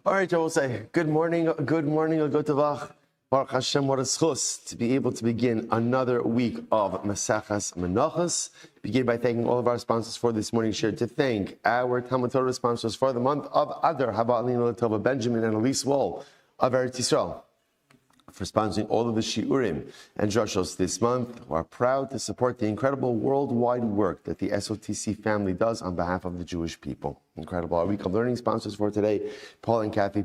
All right, I will say good morning, or good tavach. Baruch Hashem, what a schus to be able to begin another week of Menachos. Begin by thanking all of our sponsors for this morning's share. To thank our Talmud Torah sponsors for the month of Adar, Haba Alina Latova, Benjamin and Elise Wall of Eretz Yisrael, for sponsoring all of the shiurim and drushos this month. We are proud to support the incredible worldwide work that the SOTC family does on behalf of the Jewish people. Incredible. Our week of learning sponsors for today, Paul and Kathy,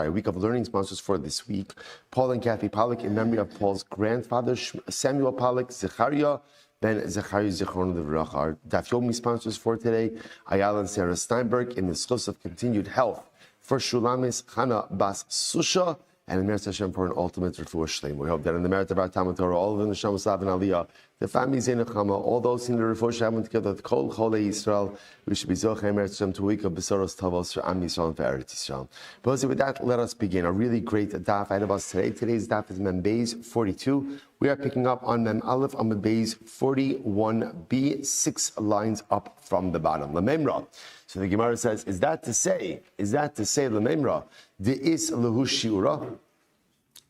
week of learning sponsors for this week, Paul and Kathy Pollock in memory of Paul's grandfather, Samuel Pollock, Zechariah, Ben Zechariah Zichron Livracha. Our Daf Yomi sponsors for today, Ayala and Sarah Steinberg, in the schus of continued health for Shulamis Chana Bas Susha, and in Merit Hashem for an ultimate refuah shleim. We hope that in the merit of our Talmud Torah, all of them, Neshama Slav and Aliyah, the families in Nechama, all those in the refuah shleim together with Kol Cholei Yisrael, we should be zochei Merit Hashem to a week of Besoros Tavos for Am Yisrael and for Eretz Yisrael. But with that, let us begin. A really great daf ahead of us today. Today's daf is Mem Beis 42. We are picking up on Mem Aleph on Mem Beis 41b, 6 lines up from the bottom. Lamemra. So the Gemara says, is that to say, Lamemra, De'is Lehu Shiura?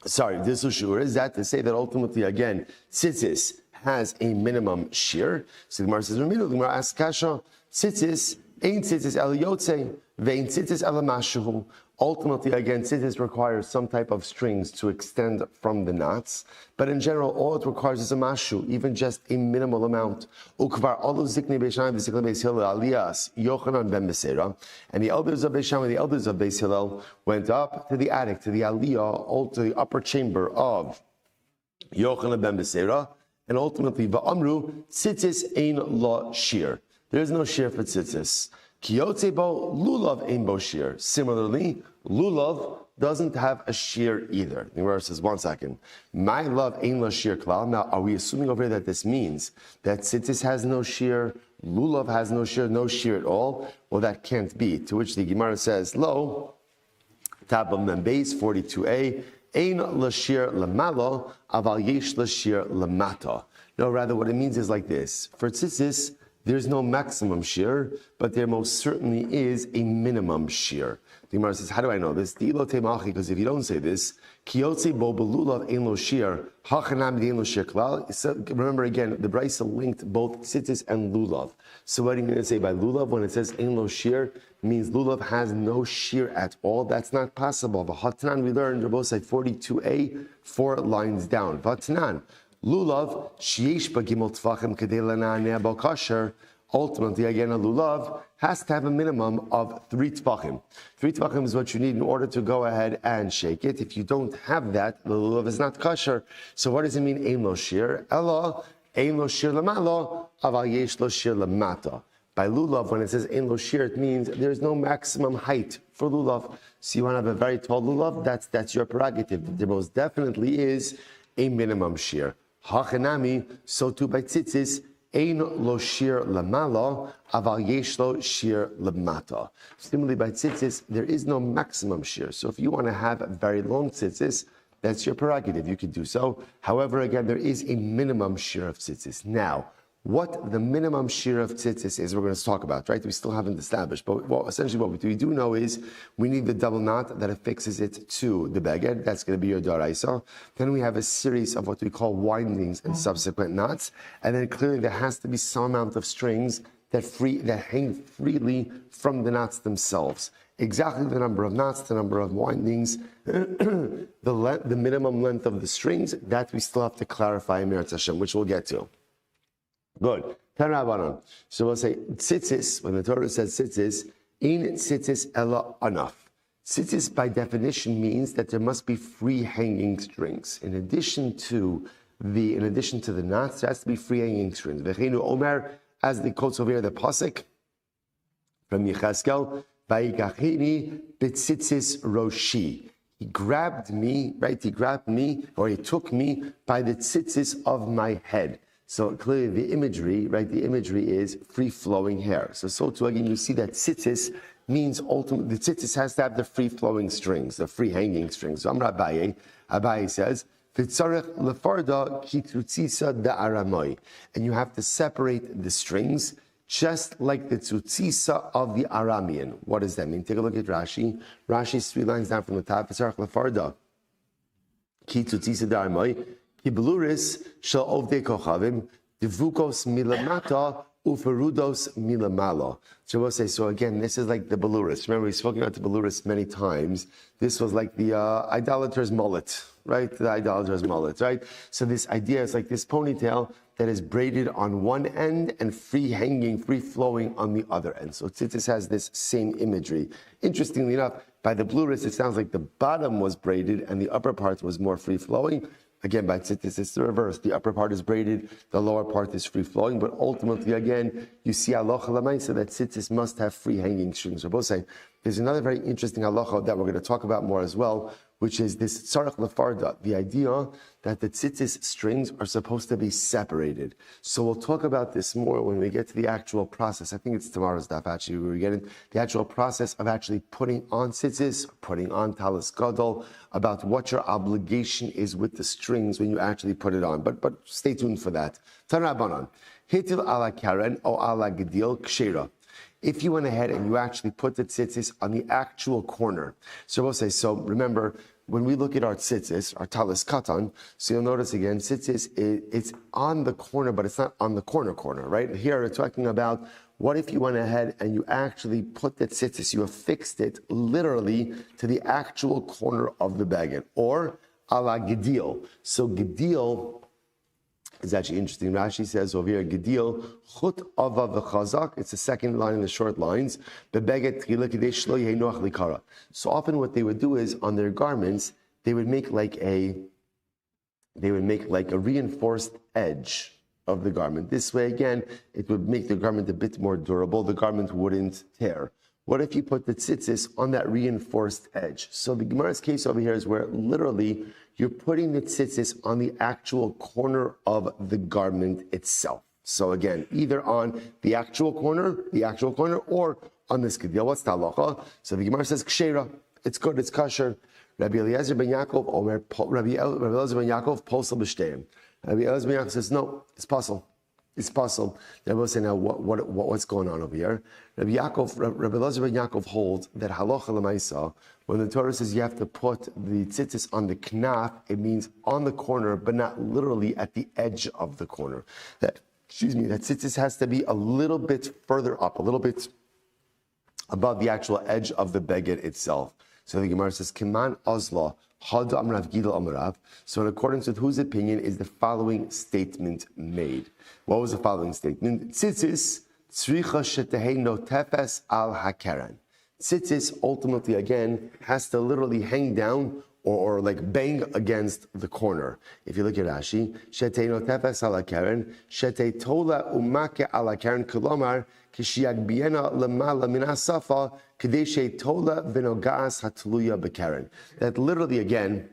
Sorry, this is Shiura. Is that to say that ultimately, again, Tzitzis has a minimum shear? So the Gemara says, the Gemara asks Kasha, Tzitzis, Ein Tzitzis El Yotze, Vein Tzitzis El Mashuhu. Ultimately, again, Tzitzis requires some type of strings to extend from the knots, but in general, all it requires is a mashu, even just a minimal amount. Ukvar Olu Ziknei Beis V'Ziknei Beis Hillel Aliyas Yochanan ben Beseira, and the elders of Beis Shammai and the elders of Beis Hillel went up to the attic, to the Aliyah, to the upper chamber of Yochanan ben Beseira, and ultimately Va'amru Tzitzis Ein Lo Shir. There is no shir for Tzitzis. Kiyotze bo lulav ein bo shir. Similarly, lulav doesn't have a shear either. The Gemara says, 1 second. My love ein lo shir klal. Now, are we assuming over here that this means that tzitzis has no shear, lulav has no shear at all? Well, that can't be. To which the Gemara says, lo, tab of Mem Beis 42a, ein lo shir lamalo, aval yesh lo shir lamata. No, rather, what it means is like this. For tzitzis, there's no maximum shear, but there most certainly is a minimum shear. The Gemara says, how do I know this? Because if you don't say this, remember again, the Brisa linked both tzitzis and lulav. So what are you going to say by lulav? When it says ein lo shear, means lulav has no shear at all. That's not possible. V'hatnan, we learned Rabbi side 42a, 4 lines down. V'hatnan. Lulav, sheyesh b'gimel tvachim kedei lana'aneh bo kasher. Ultimately, again, a lulav has to have a minimum of 3 tvachim. 3 tvachim is what you need in order to go ahead and shake it. If you don't have that, the lulav is not kasher. So what does it mean, ein lo shir? Elo, ein lo shir lamalo, aval yesh lo shir lamata. By lulav, when it says ein lo shir, it means there's no maximum height for lulav. So you want to have a very tall lulav, that's your prerogative. There most definitely is a minimum shear. Hachanami, so too by tzitzis, ein lo shir lamala, aval yesh lo shir lamata. Similarly, by tzitzis, there is no maximum shear. So if you want to have a very long tzitzis, that's your prerogative. You can do so. However, again, there is a minimum shear of tzitzis. Now, what the minimum shear of tzitzis is, we're going to talk about, right? We still haven't established, but essentially what we do know is we need the double knot that affixes it to the beged. That's going to be your daraisa. Then we have a series of what we call windings and subsequent knots, and then clearly there has to be some amount of strings that hang freely from the knots themselves. Exactly the number of knots, the number of windings, the minimum length of the strings, that we still have to clarify in Meretz Hashem, which we'll get to. Good. So we'll say tzitzis, when the Torah says tzitzis, in tzitzis ella anaf. Tzitzis by definition means that there must be free hanging strings. In addition to the knots, there has to be free hanging strings. V'cheinu omer, as the quotes over here, the pasuk from Yecheskel, vayikachini b'tzitzis roshi. He grabbed me, or he took me by the tzitzis of my head. So clearly the imagery is free-flowing hair. So too again, you see that tzitzis means ultimately, the tzitzis has to have the free-flowing strings, the free-hanging strings. So Amar Abaye, Abaye says, and you have to separate the strings just like the tzutzisa of the Aramean. What does that mean? Take a look at Rashi. Rashi's 3 lines down from the top. It's Lefarda. Ki tzutzisa d'armai, ki beluris shel ovdei kochavim, divukos milamata uferudos milamala. So we'll say, so again, this is like the beluris. Remember, we've spoken about the beluris many times. This was like the idolater's mullet, right? The idolater's mullet, right? So this idea is like this ponytail that is braided on one end and free hanging, free flowing on the other end. So tzitzis has this same imagery. Interestingly enough, by the beluris, it sounds like the bottom was braided and the upper part was more free flowing. Again, by tzitzis, it's the reverse. The upper part is braided, the lower part is free flowing. But ultimately, again, you see halacha l'maisa that tzitzis must have free hanging strings. We're both saying there's another very interesting halacha that we're going to talk about more as well, which is this tzarech lefarda, the idea that the tzitzis strings are supposed to be separated. So we'll talk about this more when we get to the actual process. I think it's tomorrow's daf, actually, where we get into the actual process of actually putting on tzitzis, putting on talis gadol, about what your obligation is with the strings when you actually put it on. But stay tuned for that. Tanabanan, hitil ala karen o ala gedil kshera. If you went ahead and you actually put the tzitzis on the actual corner. So we'll say, so remember, when we look at our tzitzis, our talis katan, so you'll notice again, tzitzis, it's on the corner, but it's not on the corner, right? Here we're talking about, what if you went ahead and you actually put the tzitzis, you affixed it literally to the actual corner of the baguette, or ala gedil. So gedil is actually interesting. Rashi says over here, Gedil, Chut Ava v'chazak. It's the second line in the short lines. So often what they would do is on their garments, they would make like a reinforced edge of the garment. This way, again, it would make the garment a bit more durable. The garment wouldn't tear. What if you put the tzitzis on that reinforced edge? So the Gemara's case over here is where literally you're putting the tzitzis on the actual corner of the garment itself. So again, either on the actual corner, or on this gedil. What's the halacha? So the Gemara says kshera. It's good. It's kosher. Rabbi Eliezer ben Yaakov posel b'shteim. Rabbi Eliezer ben Yaakov says no. It's possible. It's possible. They will say now, what's going on over here? Rabbi Eliezer ben Yaakov holds that halacha l'maisa, when the Torah says you have to put the tzitzis on the knaf, it means on the corner, but not literally at the edge of the corner. That tzitzis has to be a little bit further up, a little bit above the actual edge of the beged itself. So the Gemara says, Kiman Ozla, Had Amrav Gidal Amrav. So in accordance with whose opinion is the following statement made? What was the following statement? Tzitzis tzricha sheteheino tefes al hakeren. Tzitzis ultimately again has to literally hang down or like bang against the corner. If you look at Rashi, sheteheino tefes al hakeren, shete tola umake al hakeren kolomar kishiagbiena lemala min asafa kadeshe tola vinogas hatluya bekeren. That literally again,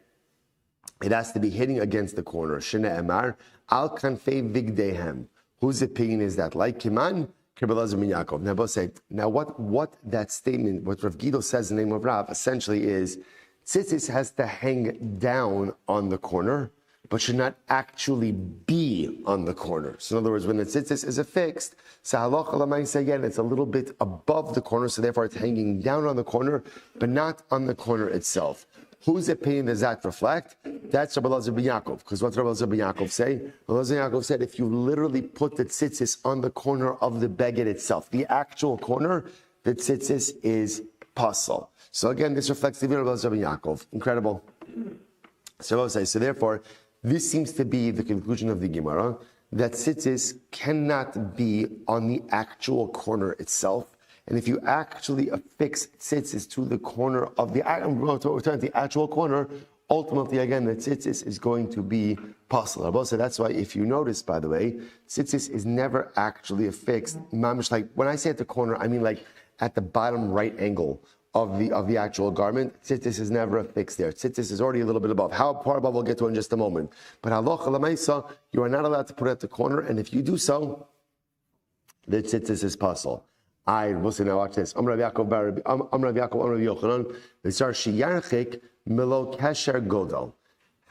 it has to be hitting against the corner. Shene emar al kanfei vigdehem. Whose opinion is that? Like Kiman, Rabbi Eliezer ben Yaakov. Now both say, now what that statement, what Rav Gidol says in the name of Rav, essentially is, tzitzis has to hang down on the corner, but should not actually be on the corner. So in other words, when the tzitzis is affixed, so halacha l'maisa again, it's a little bit above the corner, so therefore it's hanging down on the corner, but not on the corner itself. Whose opinion does that reflect? That's Rabbi Eliezer ben Yaakov. Because what Rabbi Eliezer ben Yaakov say? Rabbi Eliezer ben Yaakov said, if you literally put the tzitzis on the corner of the beged itself, the actual corner, the tzitzis is pasul. So again, this reflects the view of Rabbi Eliezer ben Yaakov. Incredible. So I will say, so therefore, this seems to be the conclusion of the Gemara, that tzitzis cannot be on the actual corner itself. And if you actually affix tzitzis to the corner of the actual corner, ultimately, again, the tzitzis is going to be pasul. So that's why, if you notice, by the way, tzitzis is never actually affixed. Mamish, like when I say at the corner, I mean like at the bottom right angle of the actual garment. Tzitzis is never affixed there. Tzitzis is already a little bit above. How far above we'll get to in just a moment. But halacha l'maisa, you are not allowed to put it at the corner, and if you do so, the tzitzis is pasul. We'll see now, watch this. Amrav Yaakov, Amrav Yochanan, V'sar sheyarchik milo kesher godel.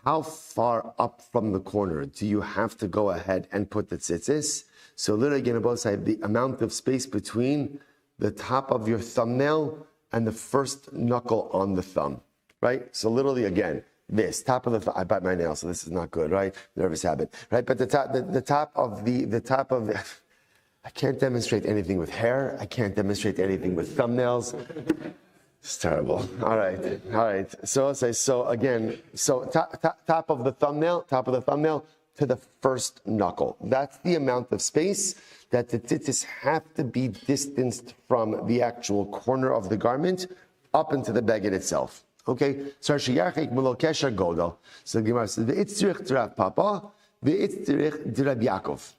How far up from the corner do you have to go ahead and put the tzitzis? So literally again, on both sides, the amount of space between the top of your thumbnail and the first knuckle on the thumb, right? So literally again, this top of the thumb. I bite my nail, so this is not good, right? Nervous habit, right? But the top of the I can't demonstrate anything with hair. I can't demonstrate anything with thumbnails. It's terrible. All right. So I'll say, so again, so top of the thumbnail to the first knuckle. That's the amount of space that the tzitzis have to be distanced from the actual corner of the garment up into the beged itself. Okay? So the Gemara says, V'itzrich d'Rav Papa, v'itzrich d'Rab Yaakov.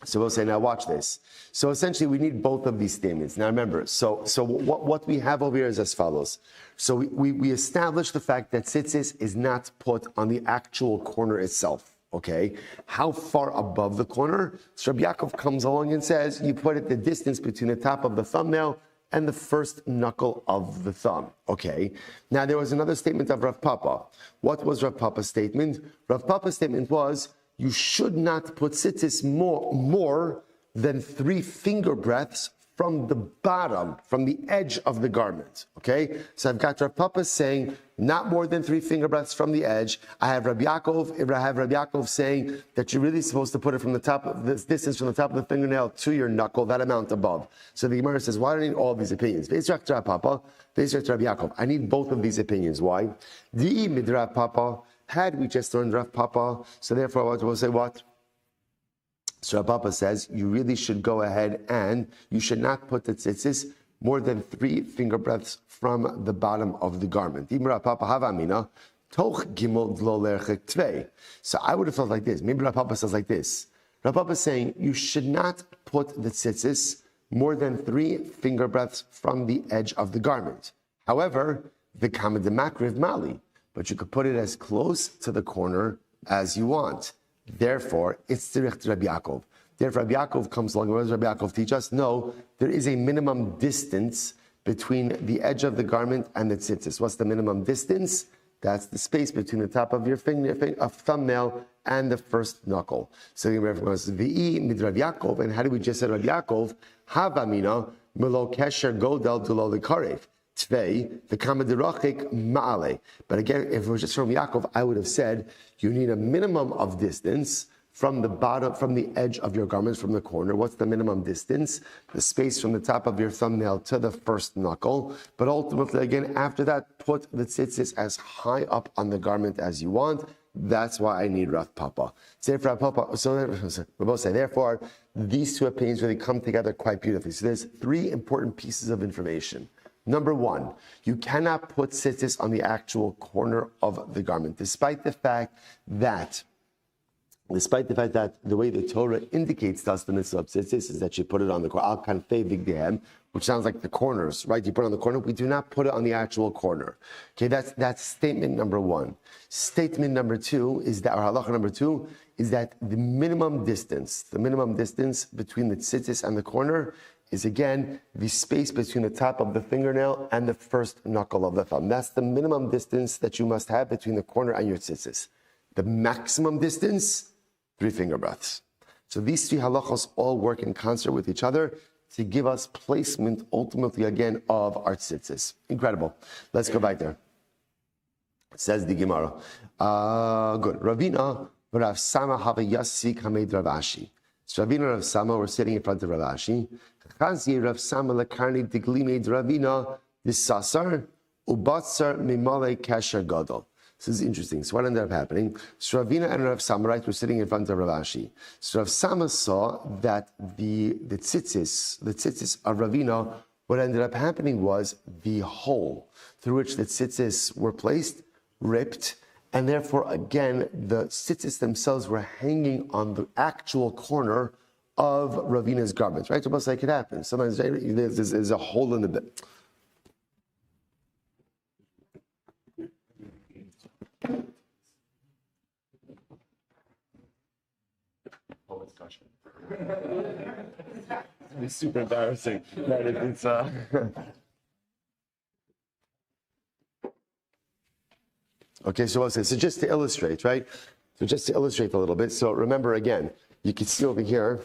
So we'll say, now watch this. So essentially, we need both of these statements. Now remember, so what we have over here is as follows. So we establish the fact that tzitzis is not put on the actual corner itself. Okay, how far above the corner? So Rabbi Yaakov comes along and says, you put it the distance between the top of the thumbnail and the first knuckle of the thumb. Okay. Now there was another statement of Rav Papa. What was Rav Papa's statement? Rav Papa's statement was, you should not put tzitzis more than 3 finger breadths from the bottom, from the edge of the garment. Okay? So I've got Rav Papa saying not more than 3 finger breadths from the edge. I have Rabbi Yaakov saying that you're really supposed to put it from the top of this distance from the top of the fingernail to your knuckle, that amount above. So the Gemara says, why do I need all these opinions? Rav Papa, Rabbi Yaakov. I need both of these opinions. Why? Di midrav Papa. Had we just learned Rav Papa, so therefore we'll say what? So Rav Papa says, you really should go ahead and you should not put the tzitzis more than 3 finger breadths from the bottom of the garment. So I would have felt like this. Maybe Rav Papa says like this. Rav Papa is saying, you should not put the tzitzis more than 3 finger breadths from the edge of the garment. However, the kama de makriv mali. But you could put it as close to the corner as you want. Therefore, it's tzirich Rabbi Yaakov. Therefore, Rabbi Yaakov comes along. What does Rabbi Yaakov teach us? No, there is a minimum distance between the edge of the garment and the tzitzis. What's the minimum distance? That's the space between the top of your thumbnail and the first knuckle. So the Gemara says, "V'i mid Rabbi Yaakov." And how do we just say Rabbi Yaakov? Havamina melo kesher godel dulo lekarev. Tvei, the kamadirachik ma'ale. But again, if it was just from Yaakov, I would have said you need a minimum of distance from the bottom, from the edge of your garments, from the corner. What's the minimum distance? The space from the top of your thumbnail to the first knuckle. But ultimately, again, after that, put the tzitzis as high up on the garment as you want. That's why I need Rav Papa. So we both say, therefore, these two opinions really come together quite beautifully. So there's 3 important pieces of information. Number 1, you cannot put tzitzis on the actual corner of the garment, despite the fact that the way the Torah indicates to us the mitzvah of tzitzis is that you put it on the corner, al kanfei vigdehem, which sounds like the corners, right? You put it on the corner. We do not put it on the actual corner. Okay, that's statement number 1. Statement number 2 is that, or halacha number 2, is that the minimum distance between the tzitzis and the corner is again the space between the top of the fingernail and the first knuckle of the thumb. That's the minimum distance that you must have between the corner and your tzitzis. The maximum distance, 3 finger breadths. So these 3 halachos all work in concert with each other to give us placement, ultimately again, of our tzitzis. Incredible. Let's go back there. Says the Gemara. Good. Ravina, Rav Sama have a yassi kamed Ravashi. So Ravina and Rav Sama were sitting in front of Ravashi. Chazi Rav Sama lekarni diglimei Ravina disasar ubatsar mimale kasher gadol. This is interesting. So what ended up happening? So Ravina and Rav Sama, right, were sitting in front of Ravashi. So Rav Sama saw that the tzitzis of Ravina, what ended up happening was the hole through which the tzitzis were placed ripped, and therefore, again, the tzitzis themselves were hanging on the actual corner of Ravina's garments, right? Almost like it happens. Sometimes there's a hole in the bit. It's super embarrassing. It's Okay, so just to illustrate, right? So just to illustrate a little bit. So remember again, you can see over here,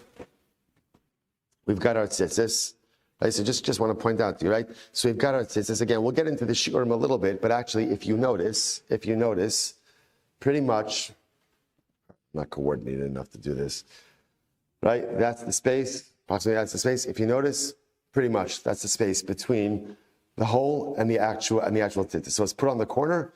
we've got our tzitzis. Right, so just want to point out to you, right? So we've got our tzitzis. Again, we'll get into the shiurim a little bit, but actually, if you notice, pretty much, I'm not coordinated enough to do this, right? That's the space, approximately that's the space. If you notice, pretty much that's the space between the hole and the actual tzitzis. So it's put on the corner,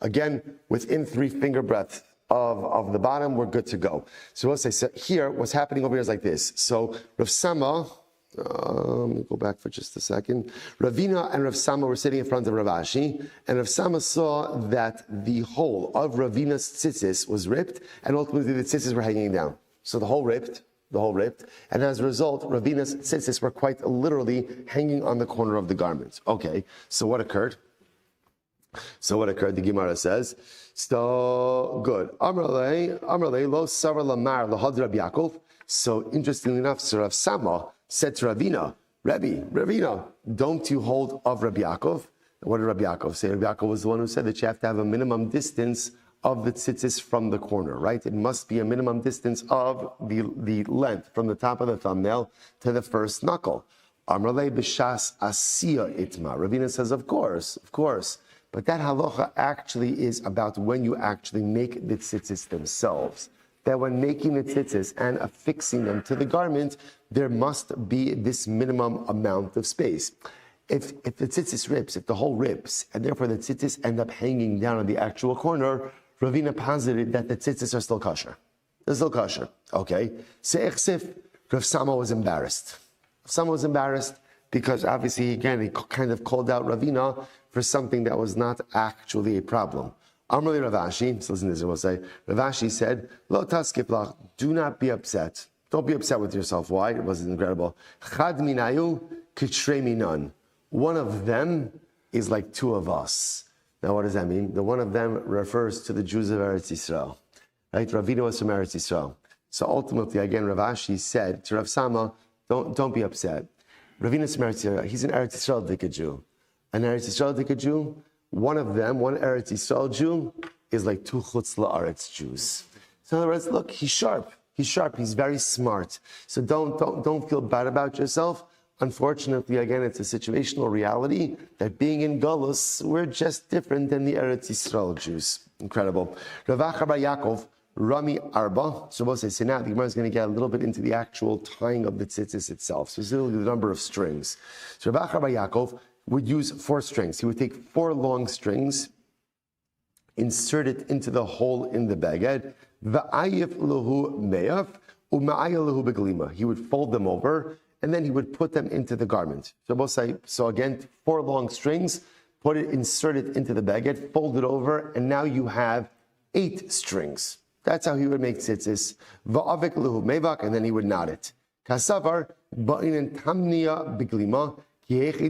again, within 3 finger breadth of the bottom, we're good to go. So we'll say, so here, what's happening over here is like this. So Rav Sama, let me go back for just a second. Ravina and Rav Sama were sitting in front of Rav Ashi, and Rav Sama saw that the hole of Ravina's tzitzis was ripped, and ultimately the tzitzis were hanging down. So the hole ripped, and as a result, Ravina's tzitzis were quite literally hanging on the corner of the garment. Okay, so what occurred? The Gemara says, so good. Amrlei lo savar lamar lahad Rabbi Yaakov. So interestingly enough, so Rav Sama said to Ravina, Ravina, don't you hold of Rabbi Yaakov? What did Rabbi Yaakov say? Rabbi Yaakov was the one who said that you have to have a minimum distance of the tzitzis from the corner, right? It must be a minimum distance of the length from the top of the thumbnail to the first knuckle. Amrlei b'shas asiya itma. Ravina says, of course. But that halacha actually is about when you actually make the tzitzis themselves. That when making the tzitzis and affixing them to the garment, there must be this minimum amount of space. If the tzitzis rips, if the hole rips, and therefore the tzitzis end up hanging down on the actual corner, Ravina posited that the tzitzis are still kosher. They're still kosher. Okay. Se'echsif, Rav Sama was embarrassed. Because obviously, again, he kind of called out Ravina for something that was not actually a problem. Amrli Rav Ashi, so listen to this, we'll say, Rav Ashi said, Lo taskif lach, do not be upset. Don't be upset with yourself. Why? It was incredible. Chad minayu kitrei minan. One of them is like 2 of us. Now, what does that mean? The one of them refers to the Jews of Eretz Yisrael. Right? Ravina was from Eretz Yisrael. So ultimately, again, Rav Ashi said to Rav Sama, don't be upset. Ravina's from Eretz Yisrael. He's an Eretz Yisrael Dika Jew. An Eretz Yisrael Dika Jew, one of them, one Eretz Yisrael Jew, is like 2 Chutz La'aretz Jews. So in other words, look, he's sharp, he's very smart. So don't feel bad about yourself. Unfortunately, again, it's a situational reality that being in Galus, we're just different than the Eretz Yisrael Jews. Incredible. Rav Acha bar Yaakov, Rami Arba. So we'll say, now the Gemara is going to get a little bit into the actual tying of the tzitzis itself, specifically the number of strings. So Rav Acha bar Yaakov would use 4 strings. He would take 4 long strings, insert it into the hole in the baguette. V'ayif lahu me'af u'ma'ayah lahu beglima. He would fold them over, and then he would put them into the garment. So we'll say, so again, 4 long strings, insert it into the baguette, fold it over, and now you have 8 strings. That's how he would make tzitzis. Va'avik lahu mevak, and then he would knot it. Kasavar ba'inen tamniya beglima. Because he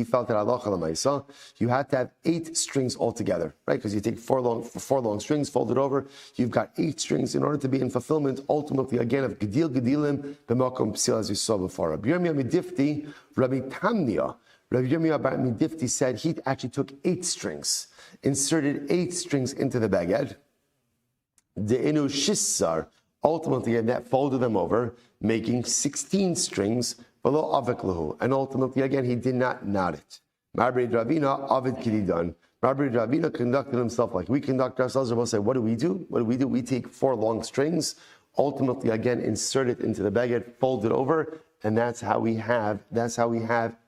felt that halacha l'maisa, you had to have 8 strings altogether, right? Because you take 4 long strings, fold it over, you've got 8 strings in order to be in fulfillment, ultimately, again, of gedil gedilim b'makom psil, as you saw before. Rabbi Yirmiyah Midifti, Rabbi Tamniya, Rabbi Yirmiyah Midifti said he actually took 8 strings, inserted 8 strings into the baguette, de'enu shissar, ultimately, and that folded them over, making 16 strings below avik lahu, and ultimately, again, he did not knot it. Marbri Ravina avid kididan. Marbri Ravina conducted himself like we conduct ourselves. We'll say, what do? We take 4 long strings, ultimately, again, insert it into the baguette, fold it over, and that's how we have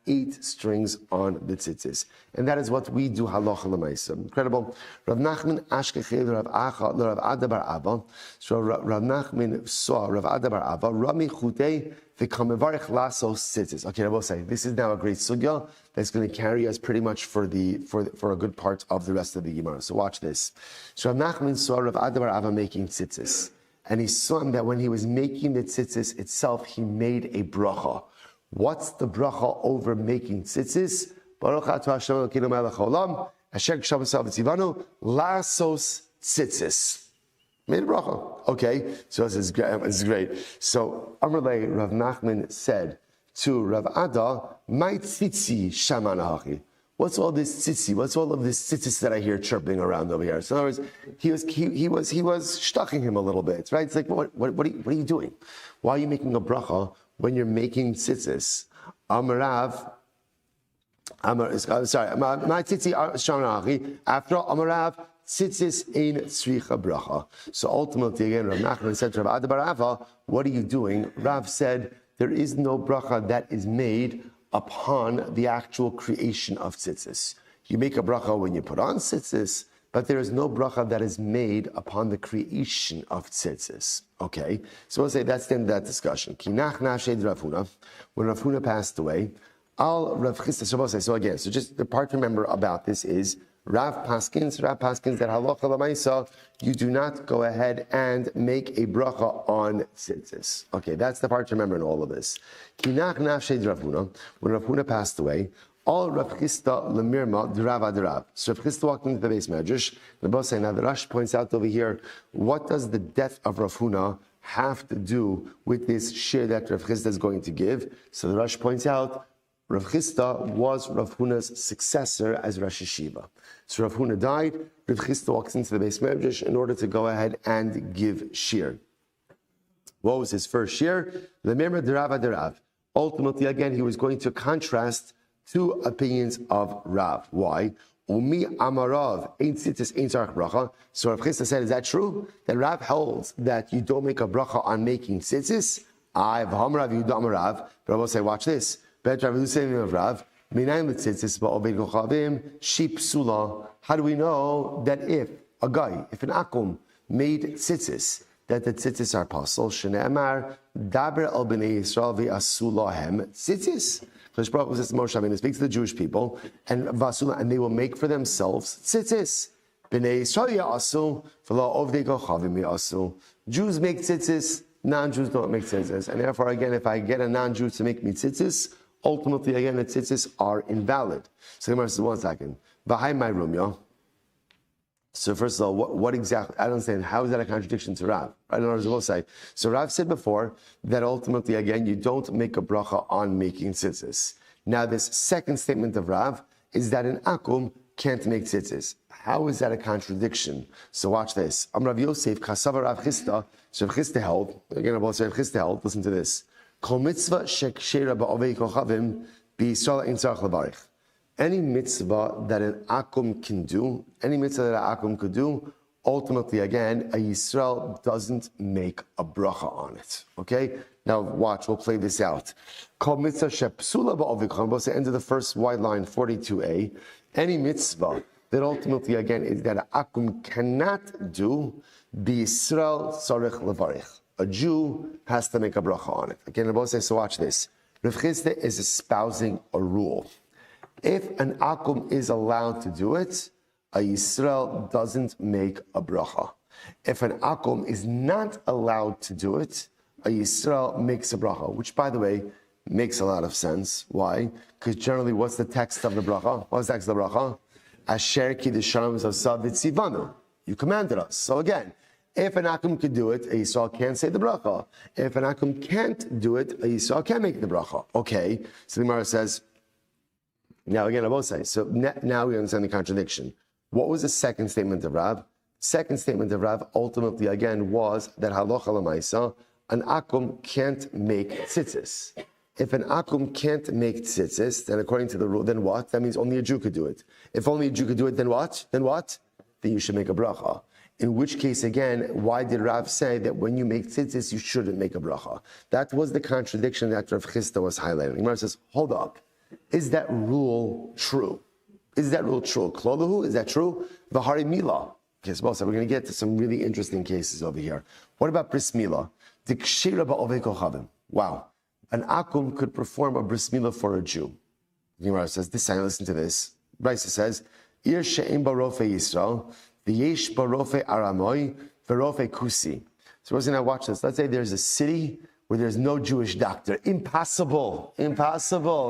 8 strings on the tzitzis. And that is what we do halacha l'maisa. Incredible. Rav Nachman ashkechei Rav Acha Rav Ada bar Abba. So Rav Nachman saw Rav Ada bar Abba Rami chutei v'kamevarich lasos tzitzis. Okay, I will say this is now a great sugya that's going to carry us pretty much for a good part of the rest of the Gemara. So watch this. So Rav Nachman saw Rav Ada bar Abba making tzitzis. And he saw that when he was making the tzitzis itself, he made a bracha. What's the bracha over making tzitzis? Baruch atah Hashem Elokeinu melech haolam, asher k'shav v'tzivanu, lasos tzitzis. Made a bracha. Okay, so this is great. So Amrlei Rav Nachman said to Rav Ada, "My tzitzi shamanahachi." What's all this tzitzi? What's all of this tzitzis that I hear chirping around over here? So in other words, he was shtucking him a little bit, right? It's like, what are you doing? Why are you making a bracha when you're making tzitzis? Amarav. Sorry, my tzitzi shamarachi. After Amarav, tzitzis ein tzricha bracha. So ultimately, again, Rav Nachman said to Rav Adabarava, what are you doing? Rav said, there is no bracha that is made upon the actual creation of tzitzis. You make a bracha when you put on tzitzis, but there is no bracha that is made upon the creation of tzitzis. Okay, so we'll say that's the end of that discussion. Kinach nafshed Rav Huna, when Rav Huna passed away, al Rav Chisda. So again, so just the part to remember about this is Rav Paskins that halacha l'maisa, you do not go ahead and make a bracha on tzitzis. Okay, that's the part to remember in all of this. Kinach nafshed Rav Huna, when Rav Huna passed away, all Rav Chisda lemirma d'Rav Adarav. So Rav Chisda walked into the base medrash. The boss saying, now the Rash points out over here, what does the death of Rav Huna have to do with this shir that Rav Chisda is going to give? So the Rash points out, Rav Chisda was Rav Huna's successor as Rosh Yeshiva. So Rav Huna died, Rav Chisda walks into the base medrash in order to go ahead and give shir. What was his first shir? Lememra d'Rav Adarav. Ultimately, again, he was going to contrast two opinions of Rav. Why? Umi amarav ein tzitzis ein tzarich bracha. So Rav Chisda said, is that true? That Rav holds that you don't make a bracha on making tzitzis. I v'hamarav you don't amarav. But I will say, watch this. How do we know that if a guy, if an akum made tzitzis, that the tzitzis are possible? Shne'emar daber el b'nei Yisrael v'asu lahem tzitzis. Because Baruch Hu says to Moshe Rabbeinu, speak to the Jewish people, and they will make for themselves tzitzis. B'nei Yisrael ya'asu v'lo ovdei kochavim ya'asu. Jews make tzitzis, non-Jews don't make tzitzis, and therefore, again, if I get a non-Jew to make me tzitzis, ultimately, again, the tzitzis are invalid. So the Gemara says, 1 second. Behind my room, yo. So first of all, what exactly, I don't understand, how is that a contradiction to Rav? I don't know what I was say. So Rav said before that ultimately, again, you don't make a bracha on making tzitzis. Now this second statement of Rav is that an akum can't make tzitzis. How is that a contradiction? So watch this. Rav Yosef, Kasava Rav Chisda, so Rav Chisda held, again, Rav Chisda held, listen to this. Kol mitzvah shekshera ba'ovei kochavim b'Yisrael ein tzarich levarich. Any mitzvah that an akum can do, any mitzvah that an akum could do, ultimately, again, a Yisrael doesn't make a bracha on it. Okay? Now watch, we'll play this out. Kol mitzvah shepsula ba'ovei kochavim, we'll say end of the first wide line, 42a. Any mitzvah that ultimately, again, is that an akum cannot do, b'Yisrael tzarich levarich. A Jew has to make a bracha on it. Again, the boss says, so watch this. Rav Chisda is espousing a rule. If an akum is allowed to do it, a Yisrael doesn't make a bracha. If an akum is not allowed to do it, a Yisrael makes a bracha, which, by the way, makes a lot of sense. Why? Because generally, what's the text of the bracha? What's the text of the bracha? Asher kiddushanim zasav v'tzivanu. You commanded us. So again, if an akum could do it, a Yisrael can't say the bracha. If an akum can't do it, a Yisrael can't make the bracha. Okay, so the Gemara says, now again, I will say, so now we understand the contradiction. What was the second statement of Rav? Second statement of Rav ultimately, again, was that halacha l'maisa, an akum can't make tzitzis. If an akum can't make tzitzis, then according to the rule, then what? That means only a Jew could do it. If only a Jew could do it, then what? Then what? Then you should make a bracha. In which case, again, why did Rav say that when you make tzitzis, you shouldn't make a bracha? That was the contradiction that Rav Chisda was highlighting. Gemara says, hold up. Is that rule true? Is that rule true? Klolahu, is that true? V'hari mila. Okay, so we're going to get to some really interesting cases over here. What about bris milah? Dikshira ba'ovei kochavim. Wow. An akum could perform a bris milah for a Jew. Gemara says, listen to this. Brisa says, Ir she'em barofe Yisrael, v'yesh barofe Aramoy, v'rofe Kusi. So we're going to watch this. Let's say there's a city where there's no Jewish doctor. Impossible,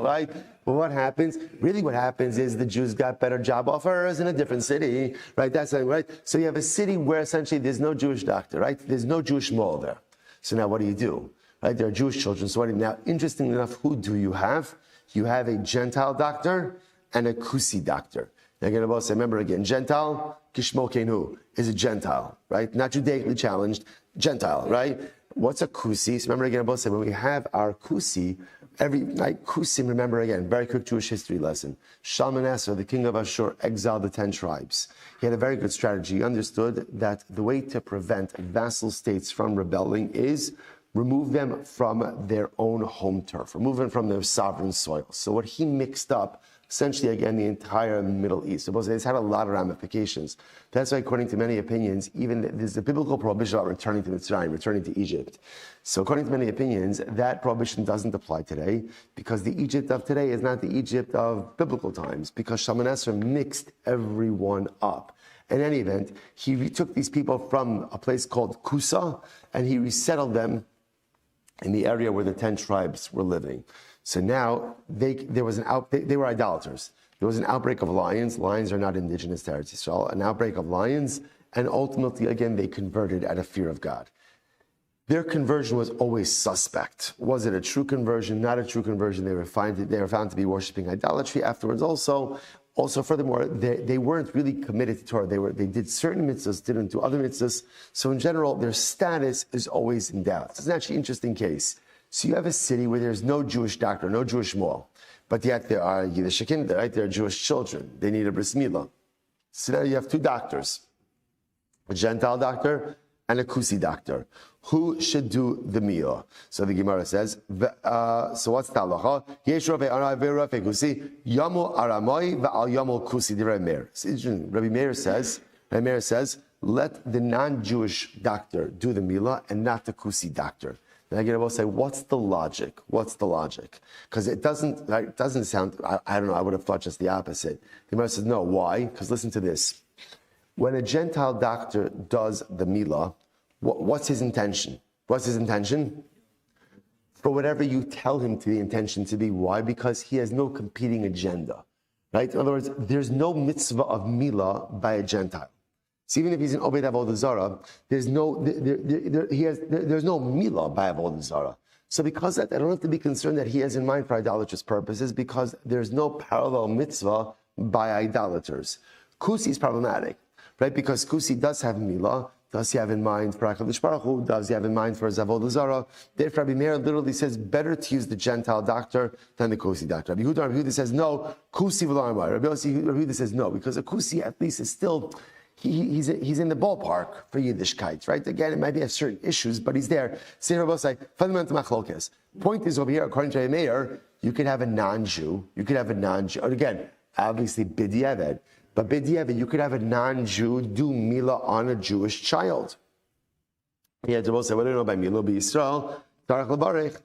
right? But what happens? Really what happens is the Jews got better job offers in a different city, right? That's right. So you have a city where essentially there's no Jewish doctor, right? There's no Jewish mall there. So now what do? Right? There are Jewish children. So now, interestingly enough, who do you have? You have a Gentile doctor and a kusi doctor. Now, again, I'll say, remember again, Gentile, kishmo kenu, is a Gentile, right? Not Judaically challenged, Gentile, right? What's a kusi? So remember again, I'll say, when we have our kusi, every night, kusim, remember again, very quick Jewish history lesson. Shalmaneser, the king of Ashur, exiled the 10 tribes. He had a very good strategy. He understood that the way to prevent vassal states from rebelling is remove them from their own home turf, remove them from their sovereign soil. So what he mixed up, essentially, again, the entire Middle East. Supposedly, it's had a lot of ramifications. That's why, according to many opinions, even there's a biblical prohibition about returning to Mitzrayim, returning to Egypt. So according to many opinions, that prohibition doesn't apply today because the Egypt of today is not the Egypt of biblical times because Shalmaneser mixed everyone up. In any event, he took these people from a place called Kusa and he resettled them in the area where the 10 tribes were living. So now they were idolaters. There was an outbreak of lions. Lions are not indigenous to Eretz Yisrael. An outbreak of lions, and ultimately, again, they converted out of fear of God. Their conversion was always suspect. Was it a true conversion? Not a true conversion. They were found to be worshiping idolatry afterwards. Also, furthermore, they weren't really committed to Torah. They did certain mitzvahs, didn't do other mitzvahs. So in general, their status is always in doubt. It's an actually interesting case. So you have a city where there's no Jewish doctor, no Jewish mall, but yet there are Yiddish kinder, right? There are Jewish children. They need a bris milah. So now you have 2 doctors, a Gentile doctor and a Kusi doctor. Who should do the milah? So the Gemara says, so what's the halacha? Yesh Rav Arai ve'Rav Kusi, Yamu Aramai ve'al Yamu Kusi divrei Meir. Rabbi Meir says, let the non-Jewish doctor do the milah and not the Kusi doctor. And again, I will say, what's the logic? What's the logic? Because it doesn't sound, I don't know, I would have thought just the opposite. The Gemara says, no, why? Because listen to this. When a Gentile doctor does the milah, what's his intention? What's his intention? For whatever you tell him to the intention to be. Why? Because he has no competing agenda, right? In other words, there's no mitzvah of milah by a Gentile. So even if he's an Obed Avodah Zarah, there's no milah by Avodah Zarah. So because of that, I don't have to be concerned that he has in mind for idolatrous purposes because there's no parallel mitzvah by idolaters. Kusi is problematic, right? Because Kusi does have milah. Does he have in mind for HaKadosh Baruch Hu? Does he have in mind for his Avodah Zarah? Therefore, Rabbi Meir literally says better to use the Gentile doctor than the Kusi doctor. Rabbi Yehuda says no. Kusi v'lo amar. Rabbi Yehuda says no because a Kusi at least is still. He's in the ballpark for Yiddishkeit, right? Again, it might be have certain issues, but he's there. Fundamental machlokes. Point is over here, according to Meir, you could have a non-Jew. Again, obviously b'diavad, but b'diavad, you could have a non-Jew do milah on a Jewish child. He had to both say, what do you know by milah? B'Yisrael, tarach l'barech,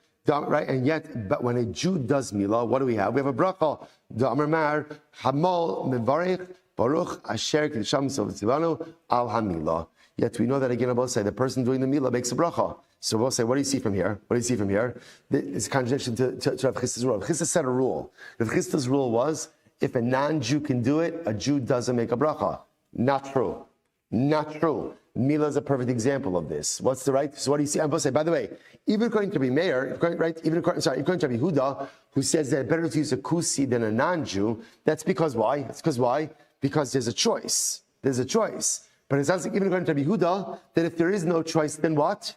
right? And yet, but when a Jew does milah, what do we have? We have a bracha. Da'amar mar, hamal mevarech, Baruch Asher Kiddusham Tzivanu Al Hamilah. Yet we know that again, Abba say the person doing the milah makes a bracha. So we'll say, what do you see from here? It's a contradiction to Rav Chisda's rule. Rav Chisda set a rule. Rav Chisda's rule was if a non-Jew can do it, a Jew doesn't make a bracha. Not true. Milah is a perfect example of this. What's the right? So what do you see? I'm going to say, by the way, even according to Rabbi Meir, according to Rabbi Huda, who says that it's better to use a Kusi than a non-Jew, that's because why? Because there's a choice. But it sounds like even according to Rabbi Yehuda, that if there is no choice, then what?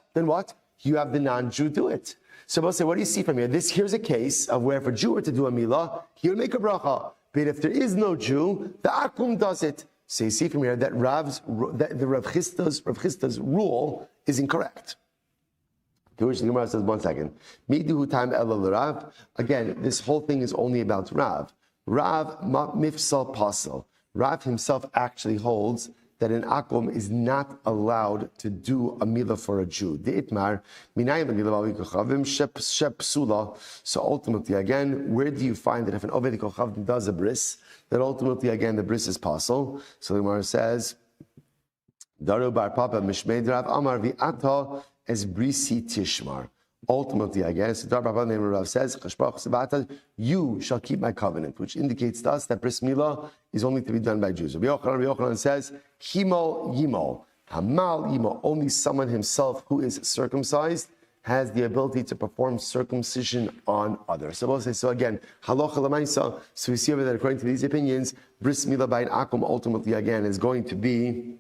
You have the non-Jew do it. So we'll say, what do you see from here? Here's a case of where if a Jew were to do a milah, he would make a bracha. But if there is no Jew, the akum does it. So you see from here that the Rav Chisda's rule is incorrect. To which the Gemara says, 1 second. Again, this whole thing is only about Rav. Rav mifsal pasal. Rav himself actually holds that an akum is not allowed to do a milah for a Jew. So ultimately, again, where do you find that if an Oved Kochavim does a bris, that ultimately, again, the bris is pasal? So the Gemara says, Daru bar papa mishmeid Rav Amar vi'ata es brisi tishmar. Ultimately, I guess, Rav says, you shall keep my covenant, which indicates to us that bris milah is only to be done by Jews. Rabbi Yochanan says, Himo yimo, Hamal yimo, only someone himself who is circumcised has the ability to perform circumcision on others. So again, halacha l'maisa. So we see over that according to these opinions, bris milah b'ayin akum ultimately again is going to be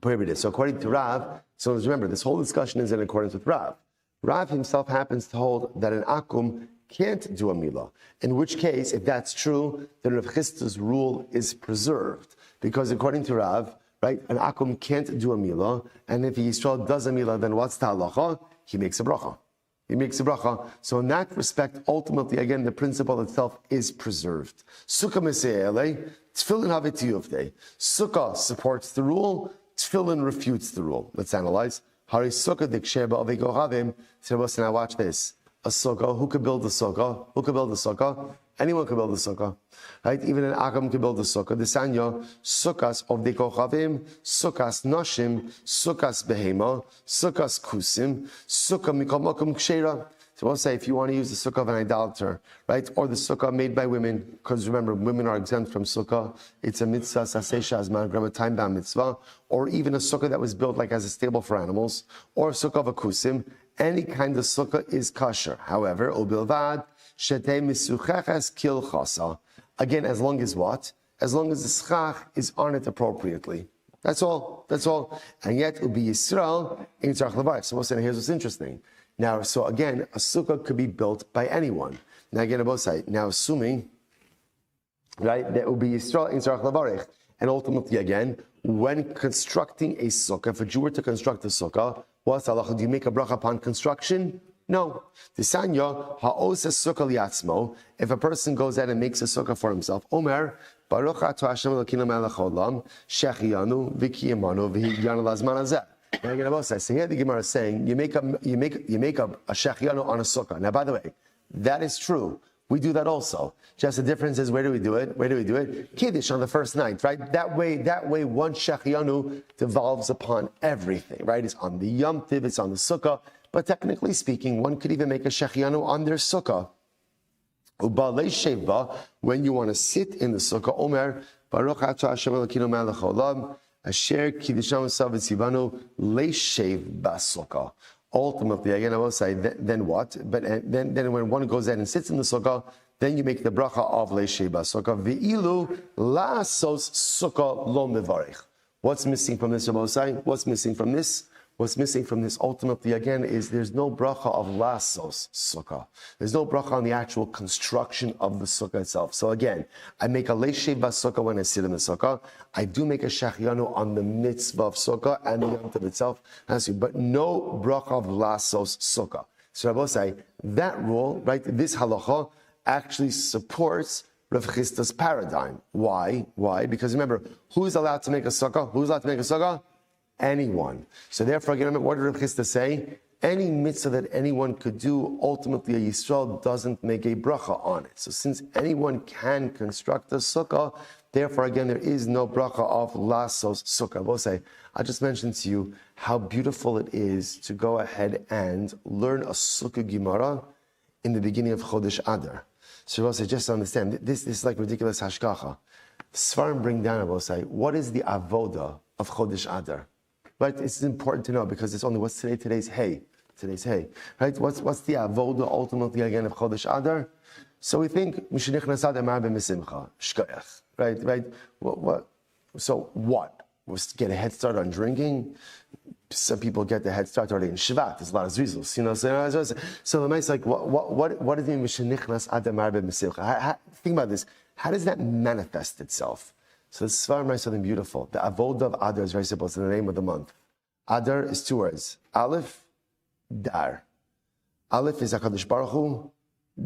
prohibited. So according to Rav, so remember this whole discussion is in accordance with Rav. Rav himself happens to hold that an akum can't do a milah. In which case, if that's true, then Rav Chisda's rule is preserved because according to Rav, right, an akum can't do a milah, and if Yisrael does a milah, then what's the halacha? He makes a bracha. He makes a bracha. So in that respect, ultimately, again, the principle itself is preserved. Sukkah mese'ele, tefillin havitiyuvdei. Sukkah supports the rule, tefillin refutes the rule. Let's analyze. Hari sukkah diksher ba'avei kohavim. So now watch this. A sukkah, who could build a sukkah? Who could build a sukkah? Anyone could build a sukkah, right? Even an akam could build a sukkah. The sanya, sukkahs of the kochavim, sukkahs nashim, sukkahs behema, sukkahs kusim, sukkah mikol makom kshera. So we'll say if you want to use the sukkah of an idolater, right? Or the sukkah made by women, because remember, women are exempt from sukkah. It's a mitzvah, sasesha, a time-bound mitzvah. Or even a sukkah that was built like as a stable for animals. Or a sukkah of a kusim. Any kind of sukkah is kosher. However, ubilvad, shetei misucheches kil chasa. Again, as long as what? As long as the schach is on it appropriately. That's all. That's all. And yet, it will be Yisrael in tzarich levarich. So we'll say, here's what's interesting. Now, so again, a sukkah could be built by anyone. Now, again, on both sides. Now, assuming, right, that it will be Yisrael in tzarich levarich. And ultimately, again, when constructing a sukkah, if a Jew were to construct a sukkah, what's halacha? Do you make a bracha upon construction? No. The sanya ha'os sukkah liatzmo. If a person goes out and makes a sukkah for himself, Omer Baruch Ato Hashem Elokeinu Melech Haolam Shechiyanu V'Kiyamanu V'Hiyanu Lazman Hazeh. And again, both sides. So here the Gemara is saying you make a shechiyanu on a sukkah. Now, by the way, that is true. We do that also. Just the difference is where do we do it? Where do we do it? Kiddush on the first night, right? That way, one shechiyanu devolves upon everything, right? It's on the Yom Tiv, it's on the sukkah. But technically speaking, one could even make a shechiyanu on their sukkah. Ubalei sheva, when you want to sit in the sukkah, Omer Baruch Ato Hashem Elokeinu Melech Haolam Asher Kiddushan Savitzivanu Leishev Basukkah. Ultimately, again, I will say, then what? But then when one goes in and sits in the sukkah, then you make the bracha of Leishev Basukkah. Ve'ilu la'asos sukkah lo mevarich. What's missing from this, Rabbi? What's missing from this? What's missing from this ultimately, again, is there's no bracha of lasos sukkah. There's no bracha on the actual construction of the sukkah itself. So again, I make a leishev sukkah when I sit in the sukkah. I do make a shechiyanu on the mitzvah of sukkah and the yom tov itself, but no bracha of lasos sukkah. So Rabbi say, that rule, right, this halacha actually supports Rav Chisda's paradigm. Why? Why? Because remember, who's allowed to make a sukkah? Who's allowed to make a sukkah? Anyone. So therefore, again, what did Rav Chisda say? Any mitzvah that anyone could do, ultimately a Yisrael doesn't make a bracha on it. So since anyone can construct a sukkah, therefore, again, there is no bracha of lasos sukkah. I will say, I just mentioned to you how beautiful it is to go ahead and learn a sukkah Gemara in the beginning of Chodesh Adar. So I will say, just to understand, this is like ridiculous hashkacha. Svarim bring down, I will say, what is the avoda of Chodesh Adar? Right, it's important to know because it's only what's today. Today's hay, right? What's the avoda ultimately again of Chodesh Adar? So we think Mishenichnas Adar Mar b'Misimcha Shkoyach, right? What? So what? Was get a head start on drinking? Some people get the head start already in Shvat. There's a lot of zrizos, you know. So the mice like what is the Mishenichnas Adar Mar b'Misimcha? Think about this. How does that manifest itself? So the Svarim writes something beautiful. The avoda of Adar is very simple. It's the name of the month. Adar is two words. Aleph, Dar. Aleph is HaKadosh Baruch Hu.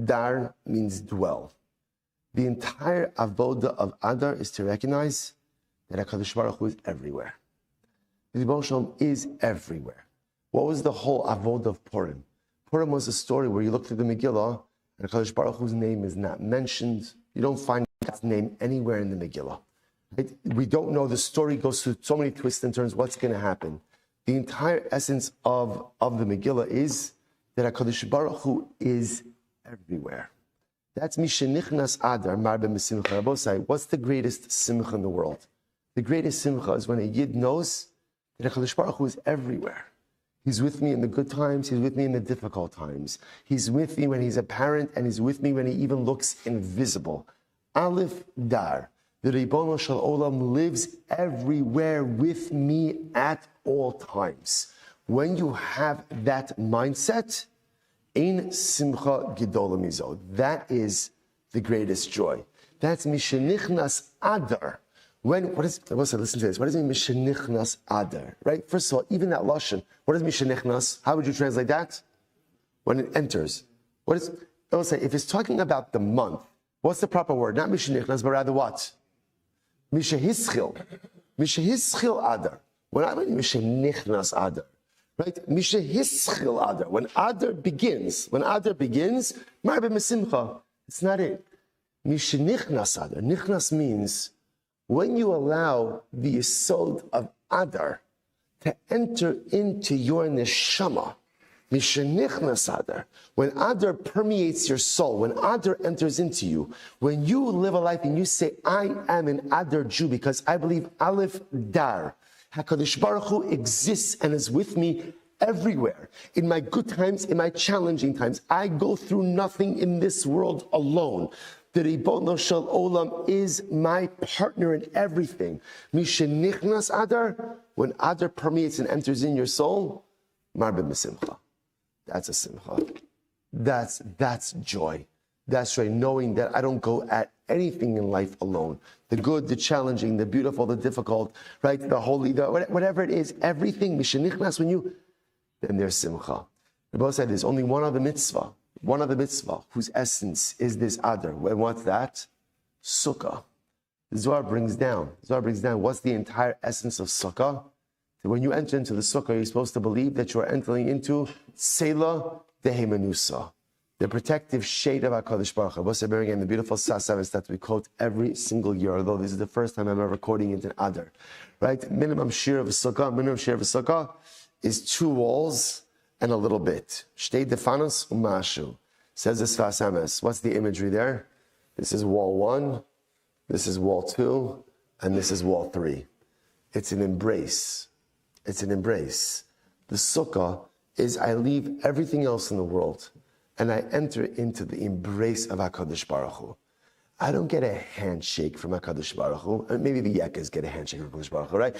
Dar means dwell. The entire avoda of Adar is to recognize that HaKadosh Baruch Hu is everywhere. The Rebbe Shalom is everywhere. What was the whole avoda of Purim? Purim was a story where you look through the Megillah and HaKadosh Baruch Hu's name is not mentioned. You don't find God's name anywhere in the Megillah. Right? We don't know. The story goes through so many twists and turns. What's going to happen? The entire essence of the Megillah is that HaKadosh Baruch Hu is everywhere. That's Mishenichnas Adar Mar b'Misimcha. Rabosai, what's the greatest simcha in the world? The greatest simcha is when a Yid knows that HaKadosh Baruch Hu is everywhere. He's with me in the good times. He's with me in the difficult times. He's with me when he's apparent, and he's with me when he even looks invisible. Aleph Dar. The Ribono Shel Olam lives everywhere with me at all times. When you have that mindset, Ein Simcha Gedola Mizo. That is the greatest joy. That's Mishenichnas Adar. Listen to this. What does it mean, Mishenichnas Adar? Right? First of all, even that lashon. What is Mishenichnas? How would you translate that? When it enters. I will say, if it's talking about the month, what's the proper word? Not Mishenichnas, but rather what? Mishehischil. Mishehischil Adar. When I mean Mishenichnas Adar. Right? Mishehischil Adar. When Adar begins, Marbe Mesimcha. It's not it. Mishenichnas Adar. Nichnas means when you allow the yesod of Adar to enter into your neshama, Mishenichnas Adar, when Adar permeates your soul, when Adar enters into you, when you live a life and you say, I am an Adar Jew because I believe Aleph Dar, HaKadosh Baruch Hu exists and is with me everywhere. In my good times, in my challenging times, I go through nothing in this world alone. The Ribono Shel Olam is my partner in everything. Mishenichnas Adar, when Adar permeates and enters in your soul, Marbe Mesimcha. That's a simcha. That's joy. That's joy, knowing that I don't go at anything in life alone. The good, the challenging, the beautiful, the difficult, right? The holy, whatever it is, everything. Mishenichnas, then there's simcha. The Rebbe said there's only one other mitzvah whose essence is this Adar. And what's that? Sukkah. The Zohar brings down, what's the entire essence of Sukkah? So when you enter into the Sukkah, you're supposed to believe that you're entering into Selah Dehemenusa, the protective shade of HaKadosh Baruch Hu. Rebbe bringing in the beautiful Sas that we quote every single year, although this is the first time I'm ever quoting it in Adar. Right? Minimum shir of a Sukkah is 2 walls and a little bit. Shtei defanos umashu. Says this Sas. What's the imagery there? This is wall 1, this is wall 2, and this is wall 3. It's an embrace. The Sukkah is I leave everything else in the world and I enter into the embrace of HaKadosh Baruch Hu. I don't get a handshake from HaKadosh Baruch Hu. Maybe the Yekas get a handshake from HaKadosh Baruch Hu, right?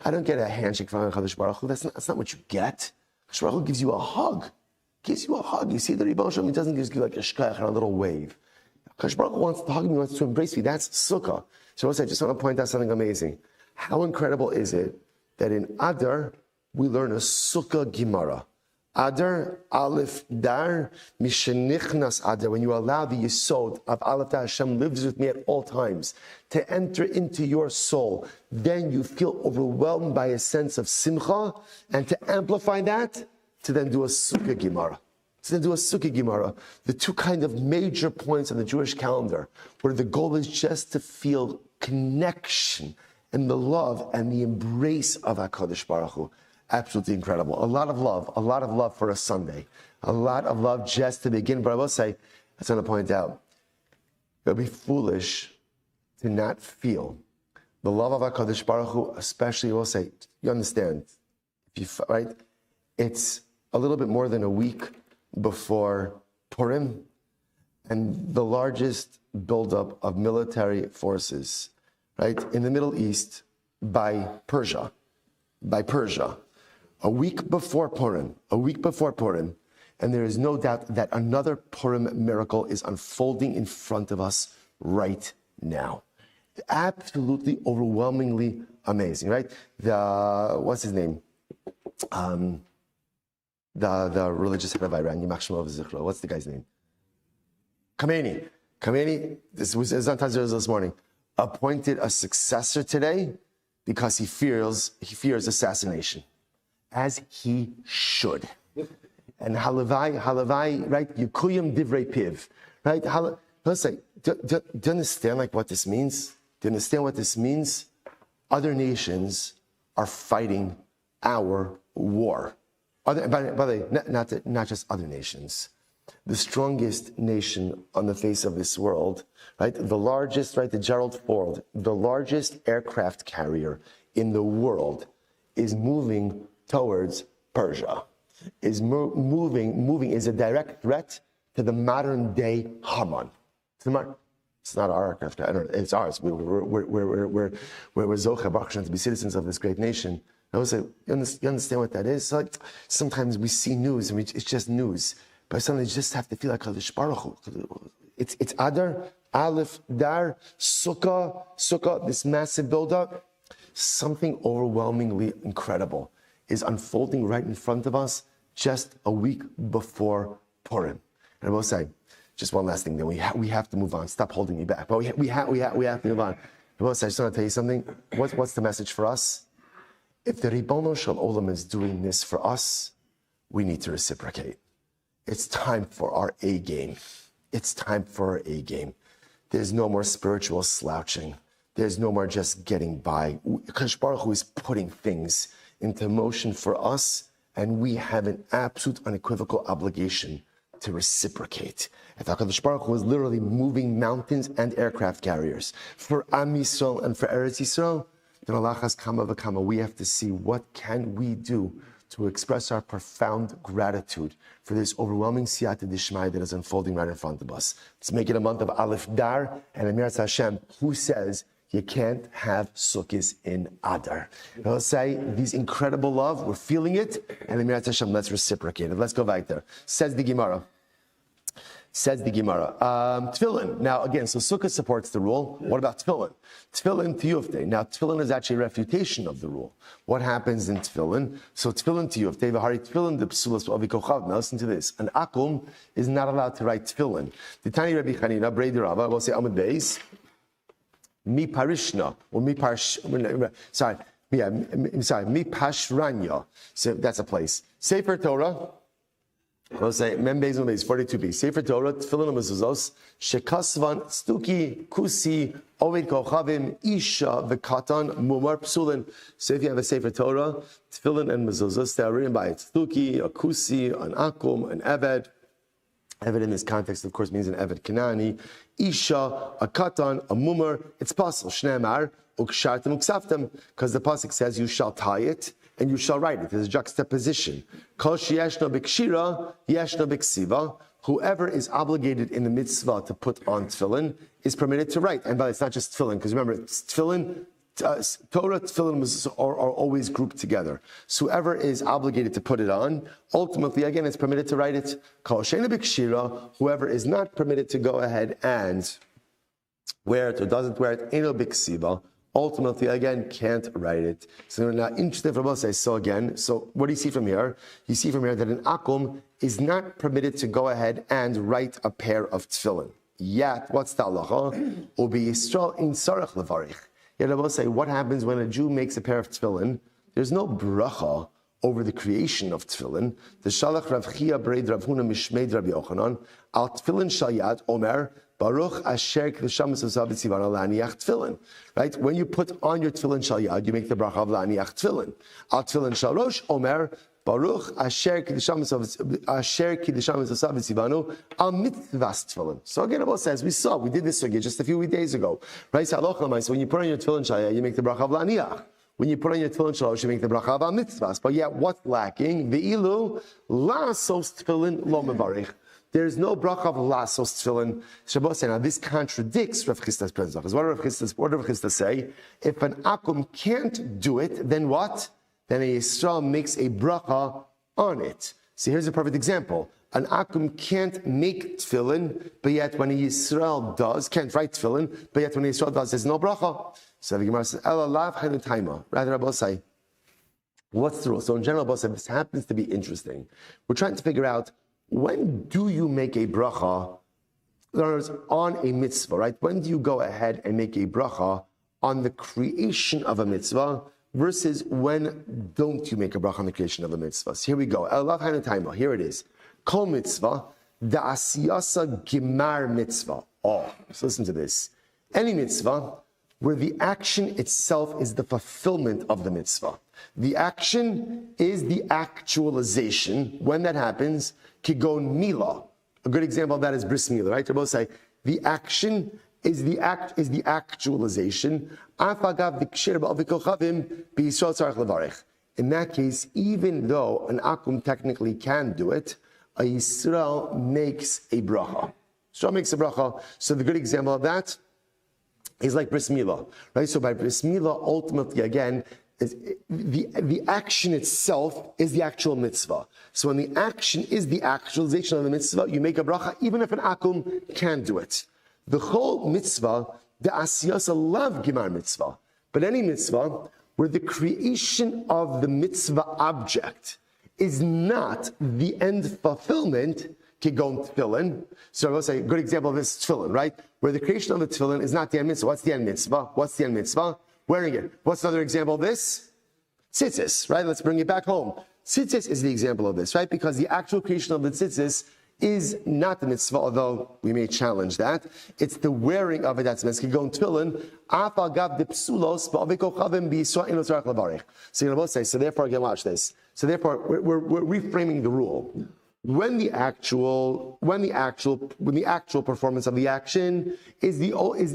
I don't get a handshake from HaKadosh Baruch Hu. That's not what you get. HaKadosh Baruch Hu gives you a hug. You see the Ribono Shel Olam, he doesn't give you like a shkach and a little wave. HaKadosh Baruch Hu wants to hug me, wants to embrace me. That's Sukkah. So I just want to point out something amazing. How incredible is it that in Adar, we learn a Sukkah Gemara. Adar, Aleph Dar, Mishenichnas Adar. When you allow the Yesod of Aleph Dar, Hashem lives with me at all times, to enter into your soul, then you feel overwhelmed by a sense of simcha, and to amplify that, to then do a Sukkah Gemara. The 2 kind of major points on the Jewish calendar, where the goal is just to feel connection and the love and the embrace of HaKadosh Baruch Hu. Absolutely incredible. A lot of love for a Sunday. A lot of love just to begin. But I will say, I just want to point out, it would be foolish to not feel the love of HaKadosh Baruch Hu, especially, I will say, you understand, right? It's a little bit more than a week before Purim, and the largest buildup of military forces, right, in the Middle East by Persia. A week before Purim, and there is no doubt that another Purim miracle is unfolding in front of us right now. Absolutely, overwhelmingly amazing, right? What's his name? The religious head of Iran, Yimach Shmuel Silber. What's the guy's name? Khamenei, this was on Tazir this morning, appointed a successor today because he fears assassination, as he should. And halavai, right? Yukuyim divrei piv, right? Let's say, do you understand like what this means? Do you understand what this means? Other nations are fighting our war. By the way, not just other nations. The strongest nation on the face of this world, right? The largest, right? The Gerald Ford, the largest aircraft carrier in the world, is moving towards Persia, is moving is a direct threat to the modern day Haman. It's not our aircraft. I don't know. It's ours. We're Zocha Baruch Hashem to be citizens of this great nation. I would say, you understand what that is? Like sometimes we see news and it's just news, but sometimes you just have to feel like Kadosh Baruch Hu. It's Adar, Aleph, Dar, Sukkah, this massive buildup. Something overwhelmingly incredible is unfolding right in front of us just a week before Purim. And I will say, just one last thing, then we have to move on. Stop holding me back. But we have to move on. I will say, I just want to tell you something. What's the message for us? If the Ribono Shel Olam is doing this for us, we need to reciprocate. It's time for our A game. It's time for our A game. There's no more spiritual slouching. There's no more just getting by. Kadosh Baruch Hu is putting things into motion for us, and we have an absolute unequivocal obligation to reciprocate. If HaKadosh Baruch Hu is literally moving mountains and aircraft carriers for Am Yisrael and for Eretz Yisrael, then Allah has kama v'kama. We have to see what can we do to express our profound gratitude for this overwhelming siyata d'ishmai that is unfolding right in front of us. Let's make it a month of Aleph Dar and Emirat Hashem, who says you can't have Sukkos in Adar. I'll say these incredible love, we're feeling it, and Emirat Hashem, let's reciprocate it. Let's go back there. Says the Gemara. Tefillin. Now, again, so Sukkah supports the rule. What about Tefillin? Tefillin Tiyufte. Now, Tefillin is actually a refutation of the rule. What happens in Tefillin? So Tefillin Tiyufte, V'hari Tefillin de Psulas Avikochav. Now, listen to this. An Akum is not allowed to write Tefillin. The Tani Rabbi Chanina, Brei Rava, will say Amud Beis, Mi Parishna, or Mi Pashranya. So that's a place. Sefer Torah. We'll say Membez 42b. Sefer Torah, Tefillin Mezuzos, Shekasvan, Stuki, Kusi, Oved Kochavim, Isha, Vekatan, Mumar Psulin. So if you have a Sefer Torah, Tefillin and Mezuzos, they are written by Stuki, a Kusi, an Akum, an Eved. Eved in this context, of course, means an Eved Kanani. Isha, a Katan, a Mumar. It's possible. Shneimar, Ukshartim, Uksaftim, because the pasuk says you shall tie it and you shall write it. There's a juxtaposition. Kol sheyeshno b'kshira, yeshno b'ksiva. Whoever is obligated in the mitzvah to put on tefillin is permitted to write. And by the way, it's not just tefillin, because remember, tefillin, Torah, tefillin are always grouped together. So whoever is obligated to put it on, ultimately, again, is permitted to write it. Kol sheyeshno b'kshira, whoever is not permitted to go ahead and wear it or doesn't wear it, eno b'ksiva, ultimately, again, can't write it. So we're not interested for both. So again, so what do you see from here? You see from here that an akum is not permitted to go ahead and write a pair of tefillin. Yet, what's the halacha? Ubi Yisrael in sarach levarich. Yet I will say, what happens when a Jew makes a pair of tefillin? There's no bracha over the creation of tefillin. The shalach Rav Chia Breid Rav Huna Mishmeid Rabbi Yochanan al tefillin shayat omer Baruch Asher Kedushamas Osav Tzivana Laniach Tefillin. Right? When you put on your tefillin shal yad, you make the bracha of Laniach Tefillin. Al tefillin shal rosh omer Baruch Asher Kedushamas Osav Tzivanu al mitzvas tefillin. So again, Abba says, we did this again just a few days ago. Right? So when you put on your tefillin shal yad, you make the bracha of Laniach. When you put on your tefillin shal rosh, you make the bracha of al mitzvas. But yet, what's lacking? Ve'ilu lasos tefillin lo mevarich. There is no bracha of lasos tefillin. Shabbos say, now this contradicts Rav Chisda's presence. Because what does Rav Chisda say? If an akum can't do it, then what? Then a Yisrael makes a bracha on it. See, here's a perfect example. An akum can't make tefillin, but yet when a Yisrael does, can't write tefillin, but yet when a Yisrael does, there's no bracha. So the Gemara says, Ela lav chaynu taima. Rather, Rabbi say, what's the rule? So in general, Rabbi said, this happens to be interesting. We're trying to figure out, when do you make a bracha, in other words, on a mitzvah, right? When do you go ahead and make a bracha on the creation of a mitzvah versus when don't you make a bracha on the creation of a mitzvah? So here we go. Here it is. Kol mitzvah, da'asiyasa gimar mitzvah. Oh, so listen to this. Any mitzvah where the action itself is the fulfillment of the mitzvah. The action is the actualization. When that happens, kigon mila. A good example of that is bris milah, right? They both say the action is the actualization. in that case, even though an akum technically can do it, a Yisrael makes a bracha. Yisrael makes a bracha. So the good example of that is like bris milah, right? So by bris milah, ultimately, again, the action itself is the actual mitzvah. So when the action is the actualization of the mitzvah, you make a bracha, even if an akum can't do it. The whole mitzvah, the asiyas lav gimar mitzvah, but any mitzvah where the creation of the mitzvah object is not the end fulfillment, kigon tefillin. So I will say a good example of this is tefillin, right? Where the creation of the tefillin is not the end mitzvah. What's the end mitzvah? What's the end mitzvah? Wearing it. What's another example of this? Tzitzis, right? Let's bring it back home. Tzitzis is the example of this, right? Because the actual creation of the tzitzis is not the mitzvah, although we may challenge that. It's the wearing of it that's mitzvah. Kigon tefillin, afal gav de psulos, ba'aviko chavim b'yisra ino tzarech lavarich. So you're going to both say, so therefore, again, watch this. So therefore, we're reframing the rule. When the actual performance of the action is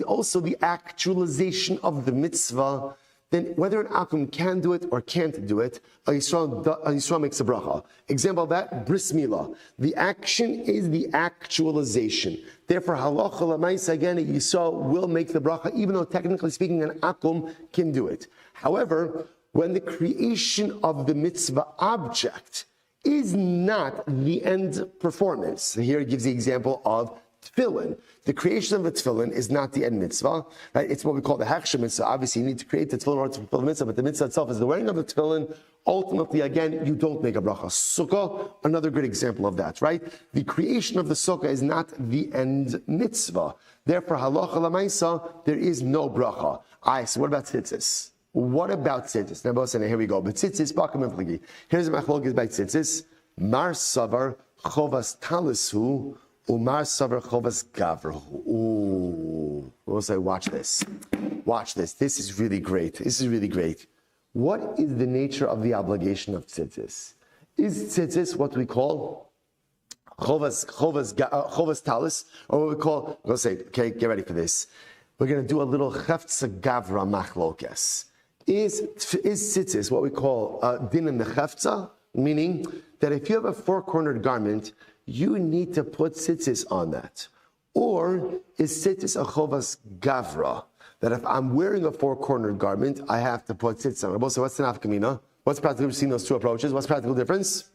also the actualization of the mitzvah, then whether an akum can do it or can't do it, a Yisrael makes a bracha. Example of that, bris milah. The action is the actualization. Therefore, halacha l'maisa, again, a Yisrael will make the bracha, even though technically speaking, an akum can do it. However, when the creation of the mitzvah object is not the end performance. Here it gives the example of tefillin. The creation of the tefillin is not the end mitzvah, right? It's what we call the hechsher mitzvah. Obviously, you need to create the tefillin in order to fulfill the mitzvah, but the mitzvah itself is the wearing of the tefillin. Ultimately, again, you don't make a bracha. Sukkah, another good example of that, right? The creation of the sukkah is not the end mitzvah. Therefore, halacha l'maisa, there is no bracha. So what about tzitzis? What about tzitzis? Now, both saying, here we go. But tzitzis, bakam infligi. Here's the machlokes by tzitzis. Mar savar chovas talisu, umar savar chovas gavrahu. Ooh. We'll say, watch this. Watch this. This is really great. This is really great. What is the nature of the obligation of tzitzis? Is tzitzis what we call chovas talis, or what we call, we'll say, okay, get ready for this. We're going to do a little cheftza gavra machlokes. Is tzitzis what we call din in the cheftza? Meaning that if you have a four-cornered garment, you need to put tzitzis on that. Or is tzitzis a chovas gavra? That if I'm wearing a four-cornered garment, I have to put tzitzis on it. So what's the nafkamina? What's practical between those two approaches? What's the practical difference?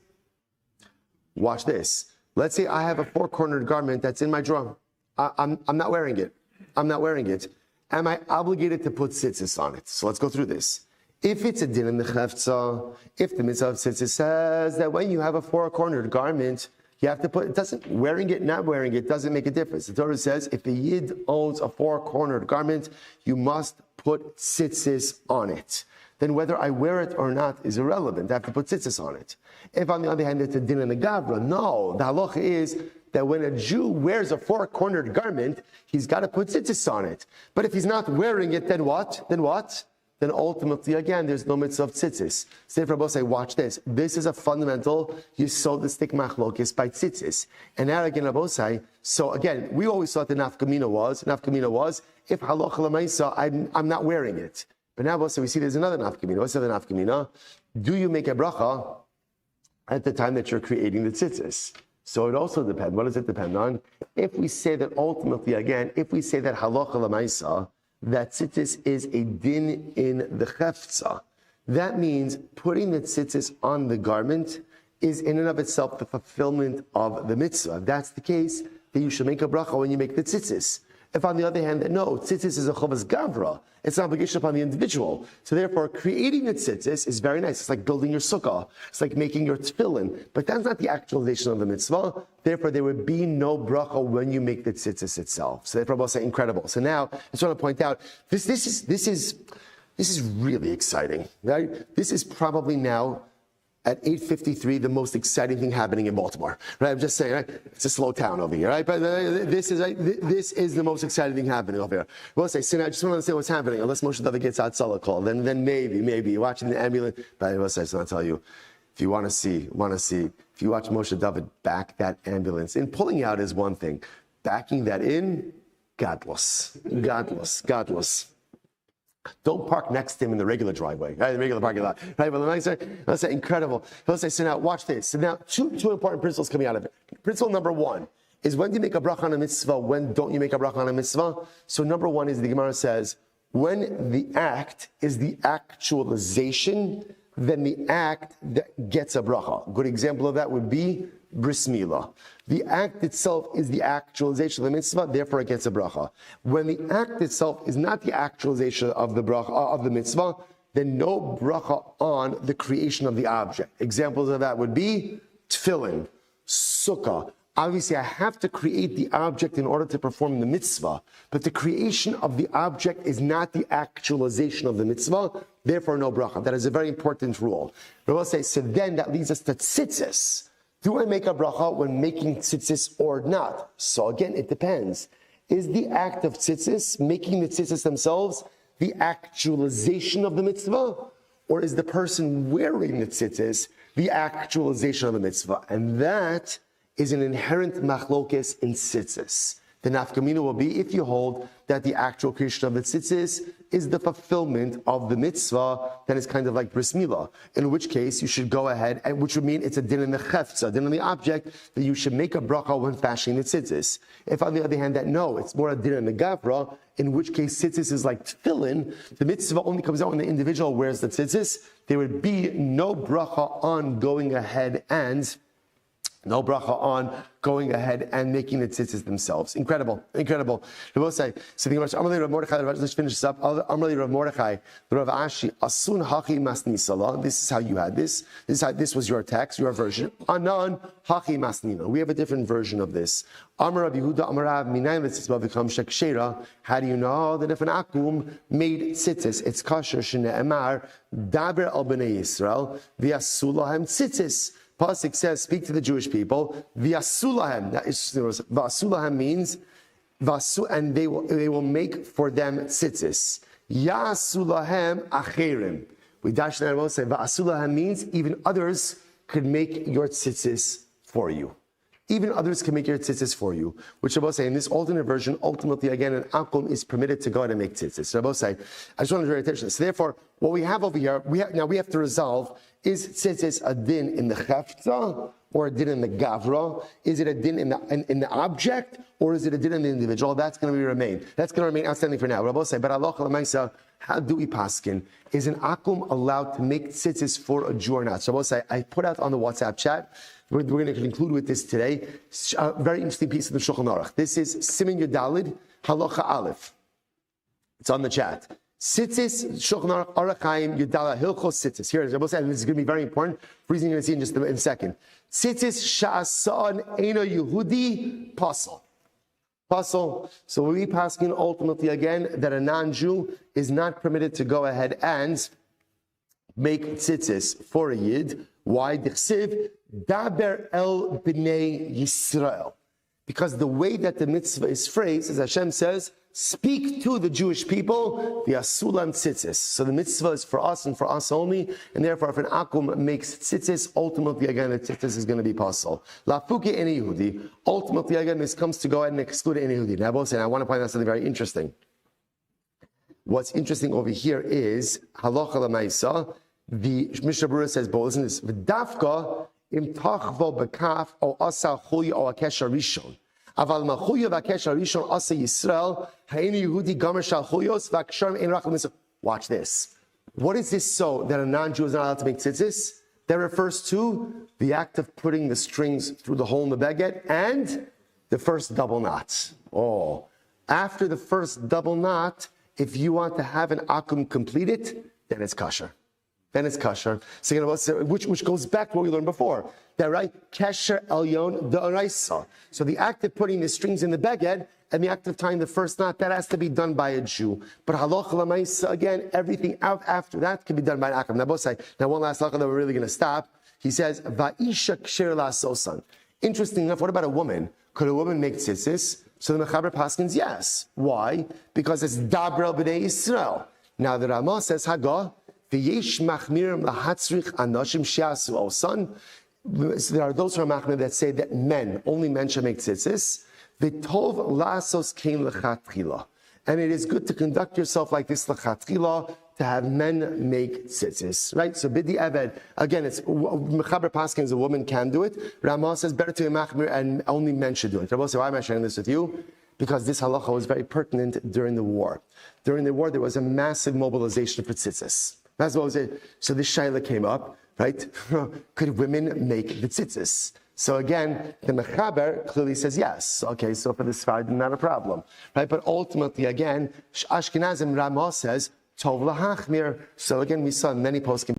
Watch this. Let's say I have a four-cornered garment that's in my drawer. I'm not wearing it. I'm not wearing it. Am I obligated to put tzitzis on it? So let's go through this. If it's a din in the cheftza, if the mitzvah of tzitzis says that when you have a four-cornered garment, you have to put, it doesn't, wearing it, not wearing it, doesn't make a difference. The Torah says if a yid owns a four-cornered garment, you must put tzitzis on it. Then whether I wear it or not is irrelevant. I have to put tzitzis on it. If on the other hand it's a din in the gavra, no, the halacha is that when a Jew wears a four-cornered garment, he's got to put tzitzis on it. But if he's not wearing it, then what? Then ultimately, again, there's no mitzvah of tzitzis. Say for say, watch this. This is a fundamental yisodistic machlokis by tzitzis. And now again, Rabosai, so again, we always thought the nafkamina was if halacha l'maisa, I'm not wearing it. But now, we see there's another nafkamina. What's the other nafkamina? Do you make a bracha at the time that you're creating the tzitzis? So it also depends. What does it depend on? If we say that ultimately, again, if we say that halacha l'maisa, that tzitzis is a din in the cheftza, that means putting the tzitzis on the garment is in and of itself the fulfillment of the mitzvah. If that's the case, then you should make a bracha when you make the tzitzis. If on the other hand, no, tzitzis is a chovas gavra, it's an obligation upon the individual. So therefore, creating the tzitzis is very nice. It's like building your sukkah. It's like making your tefillin. But that's not the actualization of the mitzvah. Therefore, there would be no bracha when you make the tzitzis itself. So therefore, I'll say incredible. So now, I just want to point out, this is really exciting, right? This is probably now, at 8:53, the most exciting thing happening in Baltimore, right? I'm just saying, right? It's a slow town over here, right? But this is the most exciting thing happening over here. We'll say, so now I just want to understand what's happening. Unless Moshe David gets out Salah call, then maybe you're watching the ambulance. But I will say, so I'll tell you, if you want to see, if you watch Moshe David back that ambulance in, pulling out is one thing, backing that in, godless. Don't park next to him in the regular driveway, right? The regular parking lot, right? But let's say incredible. Let's say, so now watch this. So now two important principles coming out of it. Principle number one is when do you make a bracha on a mitzvah? When don't you make a bracha on a mitzvah? So number one is the Gemara says, when the act is the actualization, then the act that gets a bracha. A good example of that would be bris milah. The act itself is the actualization of the mitzvah, therefore it gets a bracha. When the act itself is not the actualization of the bracha of the mitzvah, then no bracha on the creation of the object. Examples of that would be tefillin, sukkah. Obviously, I have to create the object in order to perform the mitzvah, but the creation of the object is not the actualization of the mitzvah, therefore no bracha. That is a very important rule. But we'll say, so then that leads us to tzitzis. Do I make a bracha when making tzitzis or not? So again, it depends. Is the act of tzitzis, making the tzitzis themselves, the actualization of the mitzvah? Or is the person wearing the tzitzis the actualization of the mitzvah? And that is an inherent machlokes in tzitzis. The nafkamina will be if you hold that the actual creation of the tzitzis is the fulfillment of the mitzvah, then it's kind of like bris milah. In which case you should go ahead, and which would mean it's a din in the chefza, a din in the object, that you should make a bracha when fashioning the tzitzis. If on the other hand that no, it's more a din in the gavra, in which case tzitzis is like tefillin, the mitzvah only comes out when the individual wears the tzitzis, there would be no bracha on going ahead and making the tzitzis themselves. Incredible. We will say, so the Amalei Rav Mordechai, let's finish this up. Amalei Rav Mordechai, Rav Ashi, Asun Haki Masni Salah. This is how you had this. This was your text, your version. Anan Haki Masnina. We have a different version of this. Amar Rabbi Yehuda, Amar Rav Minayin Tzitzis become Shekshera. How do you know that if an akum made tzitzis, it's kasher shene'emar daber al bnei Yisrael v'yasulahem tzitzis. Pasuk says, speak to the Jewish people. V'yasulahem. V'asulahem means vasu, and they will make for them tzitzis. Yasulahem acherim. We dash that and say v'asulahem means even others could make your tzitzis for you. Even others can make your tzitzis for you. Which Rabbi say in this alternate version, ultimately again, an akum is permitted to go ahead and make tzitzis. So Rabbi say, I just want to draw your attention. So therefore, what we have over here, we have to resolve: is tzitzis a din in the chefza or a din in the gavra? Is it a din in the object or is it a din in the individual? That's going to remain. That's going to remain outstanding for now. Rabbi say, but Allah Lamaisa, how do we paskin? Is an akum allowed to make tzitzis for a Jew or not? So Rabbi say, I put out on the WhatsApp chat. We're going to conclude with this today. A very interesting piece of the Shulchan Aruch. This is Siman Yudalid Halacha Aleph. It's on the chat. Tzitzis Shulchan Aruch Chaim Yudala Hilchos Tzitzis. Here it is. This is going to be very important. Reason you're going to see in just a second. Tzitzis Sha'asan Eino Yehudi Pasal. Pasal. So we paskin ultimately again that a non-Jew is not permitted to go ahead and make tzitzis for a yid. Why? Dichsiv daber el bnei Yisrael. Because the way that the mitzvah is phrased, as Hashem says, speak to the Jewish people, the asulam tzitzis. So the mitzvah is for us and for us only, and therefore if an akum makes tzitzis, ultimately again the tzitzis is going to be possible. Lafuke any Yehudi. Ultimately again this comes to go ahead and exclude any Yehudi. Now I want to point out something very interesting. What's interesting over here is halacha l'maisa. The Mishnah Berurah says, but listen to this: v'dafka im tachvo bekaf o asa chuya o akesh rishon. Aval machuya v'akesh rishon asa Yisrael ha'eni Yehudi gamer shal chuyos v'aksharim ein rachel mitzvah. Watch this. What is this so that a non-Jew is not allowed to make tzitzis? That refers to the act of putting the strings through the hole in the baguette and the first double knot. Oh, after the first double knot, if you want to have an akum complete it, then it's kosher. Then it's kosher. So, which goes back to what we learned before. That right? Kesher elyon d'oraisa. So the act of putting the strings in the baguette and the act of tying the first knot, that has to be done by a Jew. But halacha l'maisa, again, everything out after that can be done by an akum. Now one last halacha that we're really going to stop. He says, va'isha ksher la'asosan. Interesting enough, what about a woman? Could a woman make tzitzis? So the Mechaber paskins, yes. Why? Because it's dabrel b'nei Yisrael. Now the Ramah says, Hagah, v'yesh machmir lahatzrich anashim she'asu osan. So there are those who are machmir that say that only men should make tzitzis. V'tov la'asos kein lechatchila. and it is good to conduct yourself like this l'chatchila, to have men make tzitzis, right? So bidi eved, again, it's mechaber paskins, a woman can do it. Ramah says better to be machmir and only men should do it. Rabbi, so why am I sharing this with you? Because this halacha was very pertinent during the war. During the war, there was a massive mobilization for tzitzis. That's what was it. So this shaila came up, right? Could women make the tzitzis? So again, the mechaber clearly says yes. Okay, so for the Sfardim, not a problem, right? But ultimately, again, Ashkenazim Ramah says tov lahachmir. So again, we saw many poskim.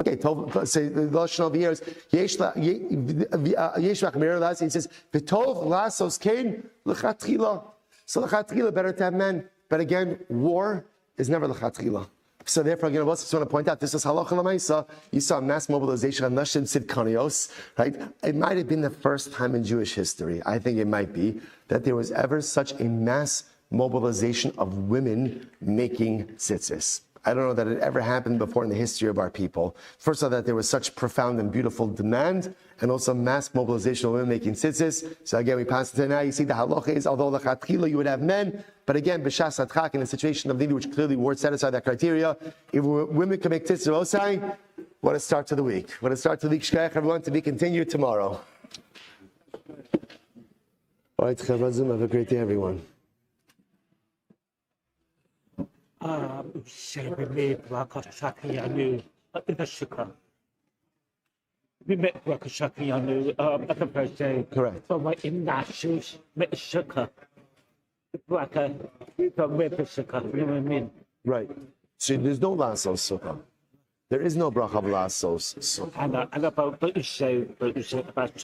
Okay, tov. Say the lashon over here is yesh lachmir. He says v'tov lasos kain l'chatchila. So l'chatchila better to have men. But again, war is never l'chatchila. So therefore, again, I just want to point out, this is halacha l'maisa. You saw mass mobilization on Nashim Sidkanios, right? It might have been the first time in Jewish history, I think it might be, that there was ever such a mass mobilization of women making tzitzis. I don't know that it ever happened before in the history of our people. First of all, that there was such profound and beautiful demand, and also mass mobilization of women making tzitzis. So again, we pass it to now. You see the halacha is, although l'chatchila you would have men, but again, b'shas adchak, in a situation of need, which clearly would satisfy that criteria, if women can make tzitzis osai, what a start to the week. What a start to the week. Shkayach, everyone, to be continued tomorrow. All right, Chavazim, have a great day, everyone. We met Rakashakiyanu at the first day. Correct. From my Menachos, met Shaka. Raka, from Repeshaka, you know what I mean? Right. So there's no lasos sukkah. There is no bracha of lasos sukkah. And about the issue about